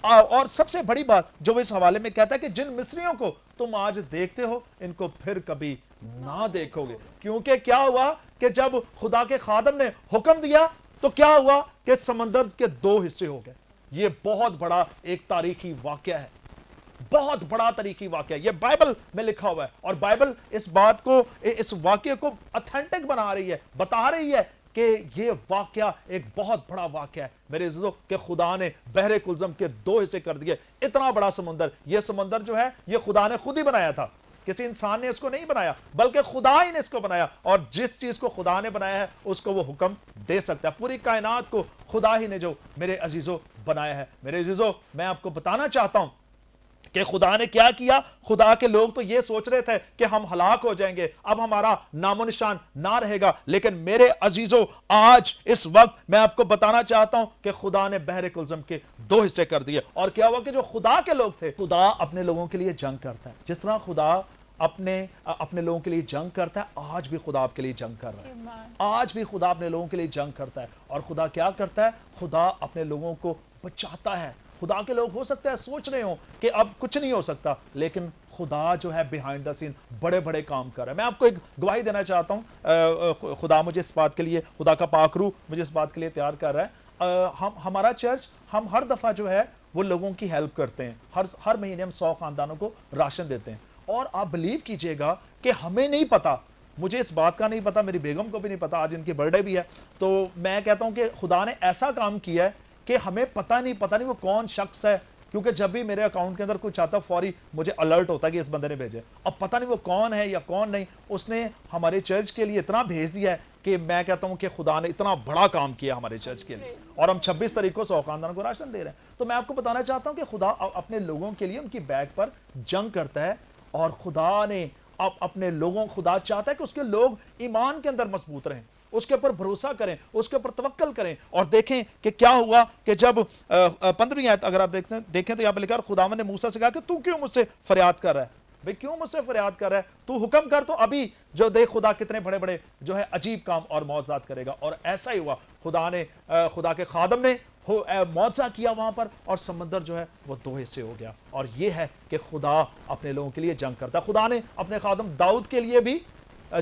اور سب سے بڑی بات جو اس حوالے میں کہتا ہے کہ جن مصریوں کو تم آج دیکھتے ہو ان کو پھر کبھی نہ دیکھو گے. کیونکہ کیا ہوا کہ جب خدا کے خادم نے حکم دیا تو کیا ہوا کہ سمندر کے 2 حصے ہو گئے. یہ بہت بڑا ایک تاریخی واقعہ ہے, بہت بڑا تاریخی واقعہ. یہ بائبل میں لکھا ہوا ہے, اور بائبل اس بات کو, اس واقعے کو اتھینٹک بنا رہی ہے, بتا رہی ہے کہ یہ واقعہ ایک بہت بڑا واقعہ ہے میرے عزیزو, کہ خدا نے بحر کلزم کے 2 حصے کر دیے. اتنا بڑا سمندر, یہ سمندر جو ہے یہ خدا نے خود ہی بنایا تھا, کسی انسان نے اس کو نہیں بنایا, بلکہ خدا ہی نے اس کو بنایا. اور جس چیز کو خدا نے بنایا ہے اس کو وہ حکم دے سکتا ہے. پوری کائنات کو خدا ہی نے جو میرے عزیزو بنایا ہے. میرے عزیزو میں آپ کو بتانا چاہتا ہوں کہ خدا نے کیا کیا. خدا کے لوگ تو یہ سوچ رہے تھے کہ ہم ہلاک ہو جائیں گے, اب ہمارا نام و نشان نہ رہے گا. لیکن میرے عزیزو آج اس وقت میں آپ کو بتانا چاہتا ہوں کہ خدا نے بحر کلزم کے 2 حصے کر دیے. اور کیا ہوا کہ جو خدا کے لوگ تھے, خدا اپنے لوگوں کے لیے جنگ کرتا ہے. جس طرح خدا اپنے لوگوں کے لیے جنگ کرتا ہے, آج بھی خدا آپ کے لیے جنگ کر رہا ہے. آج بھی خدا اپنے لوگوں کے لیے جنگ کرتا ہے. اور خدا کیا کرتا ہے؟ خدا اپنے لوگوں کو بچاتا ہے. خدا کے لوگ ہو سکتا ہے سوچ رہے ہوں کہ اب کچھ نہیں ہو سکتا, لیکن خدا جو ہے بیہائنڈ دا سین بڑے بڑے کام کر رہا ہے. میں آپ کو ایک گواہی دینا چاہتا ہوں, خدا مجھے اس بات کے لیے, خدا کا پاک روح مجھے اس بات کے لیے تیار کر رہا ہے. ہمارا چرچ, ہم ہر دفعہ جو ہے وہ لوگوں کی ہیلپ کرتے ہیں. ہر مہینے ہم 100 خاندانوں کو راشن دیتے ہیں. اور آپ بلیو کیجئے گا کہ ہمیں نہیں پتا, مجھے اس بات کا نہیں پتا, میری بیگم کو بھی نہیں پتا, آج ان کی برتھ ڈے بھی ہے, تو میں کہتا ہوں کہ خدا نے ایسا کام کیا ہے کہ ہمیں پتہ نہیں وہ کون شخص ہے. کیونکہ جب بھی میرے اکاؤنٹ کے اندر کچھ آتا فوری مجھے الرٹ ہوتا ہے کہ اس بندے نے بھیجے. اب پتہ نہیں وہ کون ہے یا کون نہیں, اس نے ہمارے چرچ کے لیے اتنا بھیج دیا ہے کہ میں کہتا ہوں کہ خدا نے اتنا بڑا کام کیا ہمارے چرچ کے لیے. اور ہم 26 تاریخ کو 100 خاندانوں کو راشن دے رہے ہیں. تو میں آپ کو بتانا چاہتا ہوں کہ خدا اپنے لوگوں کے لیے ان کی بیک پر جنگ کرتا ہے. اور خدا نے اپنے لوگوں, خدا چاہتا ہے کہ اس کے لوگ ایمان کے اندر مضبوط رہیں, اس کے اوپر بھروسہ کریں, اس کے اوپر توکل کریں. اور دیکھیں کہ کیا ہوا کہ جب 15ویں آیت اگر آپ دیکھیں تو یہاں پہ لکھا ہے, خداوند نے موسیٰ سے کہا کہ تو کیوں مجھ سے فریاد کر رہا ہے؟ بھئی کیوں مجھ سے فریاد کر رہا ہے؟ تو حکم کر, تو ابھی جو دیکھ خدا کتنے بڑے بڑے جو ہے عجیب کام اور معجزات کرے گا. اور ایسا ہی ہوا, خدا کے خادم نے معجزہ کیا وہاں پر, اور سمندر جو ہے وہ 2 حصے ہو گیا. اور یہ ہے کہ خدا اپنے لوگوں کے لیے جنگ کرتا ہے. خدا نے اپنے خادم داؤد کے لیے بھی,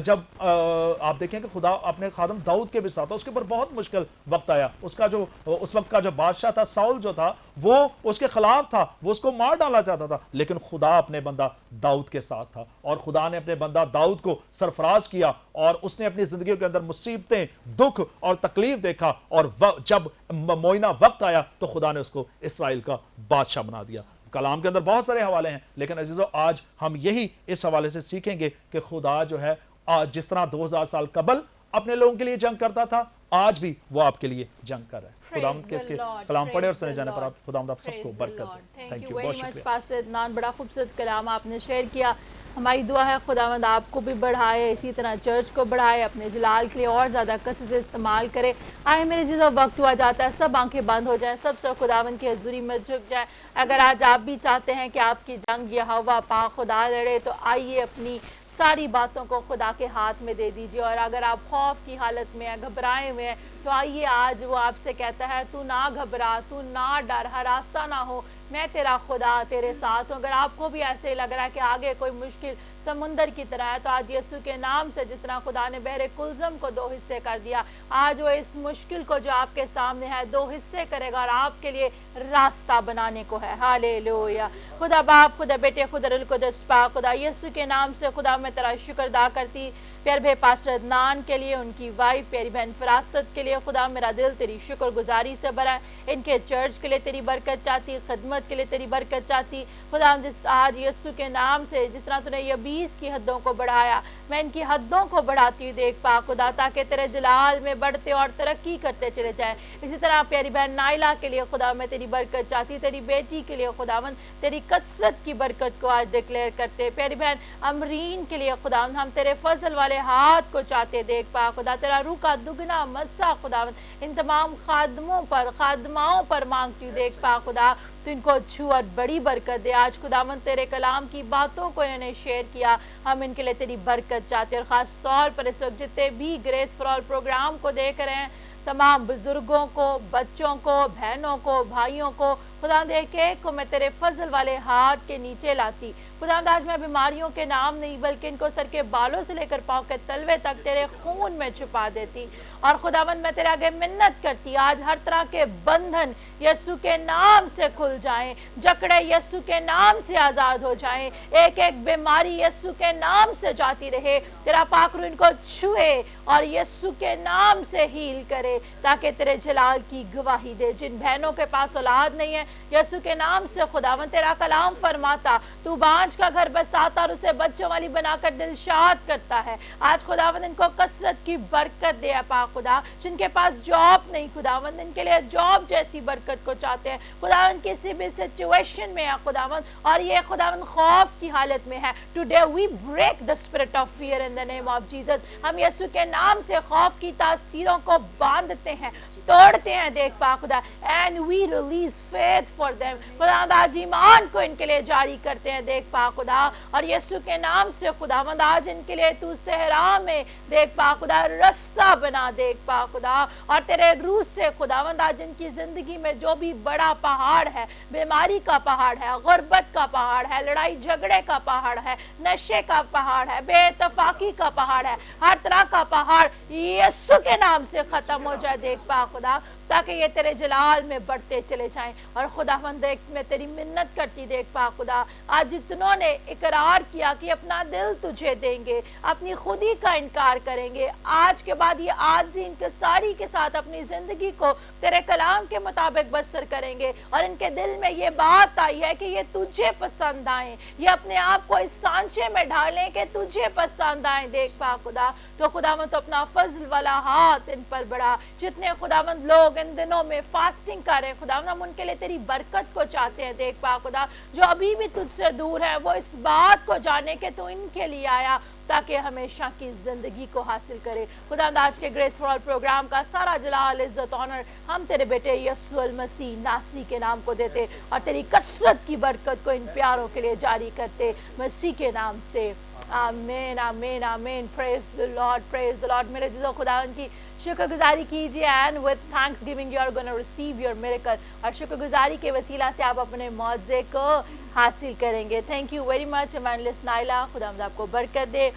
جب آپ دیکھیں کہ خدا اپنے خادم داؤد کے بھی ساتھ, اس کے اوپر بہت مشکل وقت آیا. اس وقت کا جو بادشاہ تھا ساؤل جو تھا, وہ اس کے خلاف تھا, وہ اس کو مار ڈالا چاہتا تھا, لیکن خدا اپنے بندہ داؤد کے ساتھ تھا. اور خدا نے اپنے بندہ داؤد کو سرفراز کیا, اور اس نے اپنی زندگیوں کے اندر مصیبتیں, دکھ اور تکلیف دیکھا, اور جب معینہ وقت آیا تو خدا نے اس کو اسرائیل کا بادشاہ بنا دیا. کلام کے اندر بہت سارے حوالے ہیں, لیکن عزیزو آج ہم یہی اس حوالے سے سیکھیں گے کہ خدا جو ہے آج جس طرح 2000 سال قبل اپنے لوگوں کے لیے جنگ کرتا تھا, آج بھی وہ آپ کے لیے جنگ کر رہا ہے. خداوند کے اس کے کلام پڑھے اور سنے جانے پر خداوند آپ سب کو برکت دے. تھینک یو, بہت شکریہ.
پاسٹر عدنان, بڑا خوبصورت کلام آپ نے شیئر کیا. ہماری دعا ہے خداوند آپ کو بھی بڑھائے, اسی طرح چرچ کو بڑھائے, اپنے جلال کے لیے اور زیادہ کثرت سے استعمال کرے. آئے میرے جیسا وقت ہوا جاتا ہے, سب آنکھیں بند ہو جائیں, سب خداوند کی حضوری میں جھک جائیں. اگر آج آپ بھی چاہتے ہیں کہ آپ کی جنگ یہ ہوا پاک خدا لڑے, تو آئیے اپنی ساری باتوں کو خدا کے ہاتھ میں دے دیجیے. اور اگر آپ خوف کی حالت میں ہیں, گھبرائے ہوئے ہیں, تو آئیے آج وہ آپ سے کہتا ہے تو نہ گھبرا, تو نہ ڈر, ہراساں نہ ہو, میں تیرا خدا تیرے ساتھ ہوں. اگر آپ کو بھی ایسے لگ رہا ہے کہ آگے کوئی مشکل समुंदर की तरह है। तो आज यीशु के नाम से जिस तरह खुदा ने बहरे कुलज़म को 2 हिस्से कर दिया, आज वो इस मुश्किल को जो आपके सामने है 2 हिस्से करेगा और आपके लिए रास्ता बनाने को है। हालेलुया। खुदा बाप, खुदा बेटे, खुदा रुल कुदस पाक, खुदा यीशु के नाम से खुदा मैं तेरा शुक्र अदा करती प्यारे भाई पास्टर अदनान के लिए, उनकी वाइफ प्यारी बहन फरासत के लिए। खुदा मेरा दिल तेरी शुक्रगुजारी से भरा है। इनके चर्च के लिए तेरी बरकत चाहती, खिदमत के लिए तेरी बरकत चाहती। खुदा जिस आज यीशु के नाम से जिस तरह तूने यबीस की हद्दों को बढ़ाया, मैं इनकी हद्दों को बढ़ाती हुई देख पा खुदा, ताकि तेरे जलाल में बढ़ते और तरक्की करते चले जाए। इसी तरह प्यारी बहन नाइला के लिए खुदा मैं तेरी बरकत चाहती, तेरी बेटी के लिए खुदावन तेरी कसरत की बरकत को आज डिक्लेयर करते। प्यारी बहन अमरीन के लिए खुदावन हम तेरे फजल वाले हाथ को चाहते देख पा खुदा, तेरा रूह का दुगना मस्सा खुदावन इन तमाम खादमों पर, खादमाओं पर मांगती हूँ देख पा खुदा, तो इनको छू और बड़ी बरकत दे। आज खुदावन तेरे कलाम की बातों को इन्होंने शेयर किया, हम इनके लिए तेरी बरकत चाहते हैं। और ख़ास तौर पर इस वक्त जितने भी ग्रेस फॉर ऑल प्रोग्राम को देख रहे हैं, तमाम बुजुर्गों को, बच्चों को, बहनों को, भाइयों को, खुदा देख को मैं तेरे फजल वाले हाथ के नीचे लाती। खुदा आज मैं बीमारियों के नाम नहीं बल्कि इनको सर के बालों से लेकर पाँव के तलवे तक तेरे खून में छुपा देती। और खुदावन मैं तेरे आगे मिन्नत करती, आज हर तरह के बंधन यीशु के नाम से खुल जाएं, जकड़े यीशु के नाम से आज़ाद हो जाएं, एक एक बीमारी यीशु के नाम से जाती रहे। तेरा पाक रूह इनको छुए और यीशु के नाम से हील करे, ताकि तेरे जलाल की गवाही दे। जिन बहनों के पास औलाद नहीं है, यीशु के नाम से खुदावन तेरा कलाम फरमाता, तू बांझ का घर बसाता और उसे बच्चों वाली बनाकर दिलशाद करता है। आज खुदावन इनको कसरत की बरकत दे अपा खुदा। जिनके पास जॉब नहीं खुदावन, इनके लिए जॉब जैसी बरकत को चाहते हैं खुदावन, किसी भी सिचुएशन में है खुदावन और ये खुदावन खौफ की हालत में है। Today we break the spirit of fear in the name of Jesus. हम यीशु के नाम से खौफ की तासीरों को बांधते हैं, तोड़ते हैं देख पा खुदा, and we release faith for them. खुदा आज ईमान को इनके लिए जारी करते हैं देख पा खुदा, और यीशु के नाम से खुदावंद आज इनके लिए तू सहरा में देख पा खुदा रास्ता बना देख पा खुदा, और तेरे रूह से खुदावंद आज इनकी जिंदगी में जो भी बड़ा पहाड़ है, बीमारी का पहाड़ है, गुर्बत का पहाड़ है, लड़ाई झगड़े का पहाड़ है, नशे का पहाड़ है, बेइत्तेफाकी का पहाड़ है, हर तरह का पहाड़ यीशु के नाम से खत्म हो जाए देख पा खुदा, ताकि ये तेरे जलाल में बढ़ते चले जाएं। और खुदावंद देख मैं तेरी मिन्नत करती देख पा खुदा, आज जितनों ने इकरार किया कि अपना दिल तुझे देंगे, अपनी खुदी का इनकार करेंगे, आज के बाद ये आजी इंकिसारी के साथ अपनी जिंदगी को तेरे कलाम के मुताबिक बसर करेंगे, और इनके दिल में ये बात आई है कि ये तुझे पसंद आए, ये अपने आप को इस सांचे में ढालें कि तुझे पसंद आए देख पा खुदा। तो खुदावंद तो अपना फजल वाला हाथ इन पर बढ़ा। जितने खुदावंद लोग इन दिनों में फास्टिंग कर रहे हैं खुदावंद, हम उनके लिए तेरी बरकत को चाहते हैं देख पा खुदा। जो अभी भी तुझसे दूर है वो इस बात को जाने के तू इनके लिए आया ताकि हमेशा की जिंदगी को हासिल करे। खुदा आज के ग्रेस फॉर ऑल प्रोग्राम का सारा जलाल, इज्जत, ऑनर हम तेरे बेटे यीशु मसीह नासरी के नाम को देते और तेरी कसरत की बरकत को इन प्यारों के लिए जारी करते मसीह के नाम से। आमीन आमीन आमीन। Praise the Lord, praise the Lord. मेरे जिसो खुदा की शुक्रगुजारी कीजिए, and with thanksgiving you are gonna receive your miracle. और शुक्रगुजारी के वसीला से आप अपने मौजे को हासिल करेंगे। Thank you very much evangelist Naila, खुदावंद आपको बरकत दे।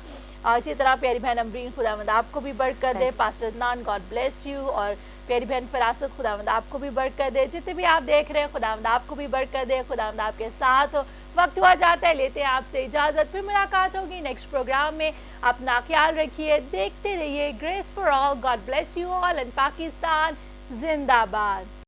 और इसी तरह प्यारी बहन अमरीन, खुदावंद आपको भी बरकत दे। Pastor Adnan, God bless you. और प्यारी बहन फरासत, खुदावंद आपको भी बरकत दे। जितने भी आप देख रहे हैं खुदावंद आपको भी बरकत दे, खुदावंद आपके साथ हो। वक्त हुआ जाता है, लेते हैं आपसे इजाजत, फिर मुलाकात होगी नेक्स्ट प्रोग्राम में। अपना ख्याल रखिए, देखते रहिए grace for all. God bless you all, and Pakistan जिंदाबाद।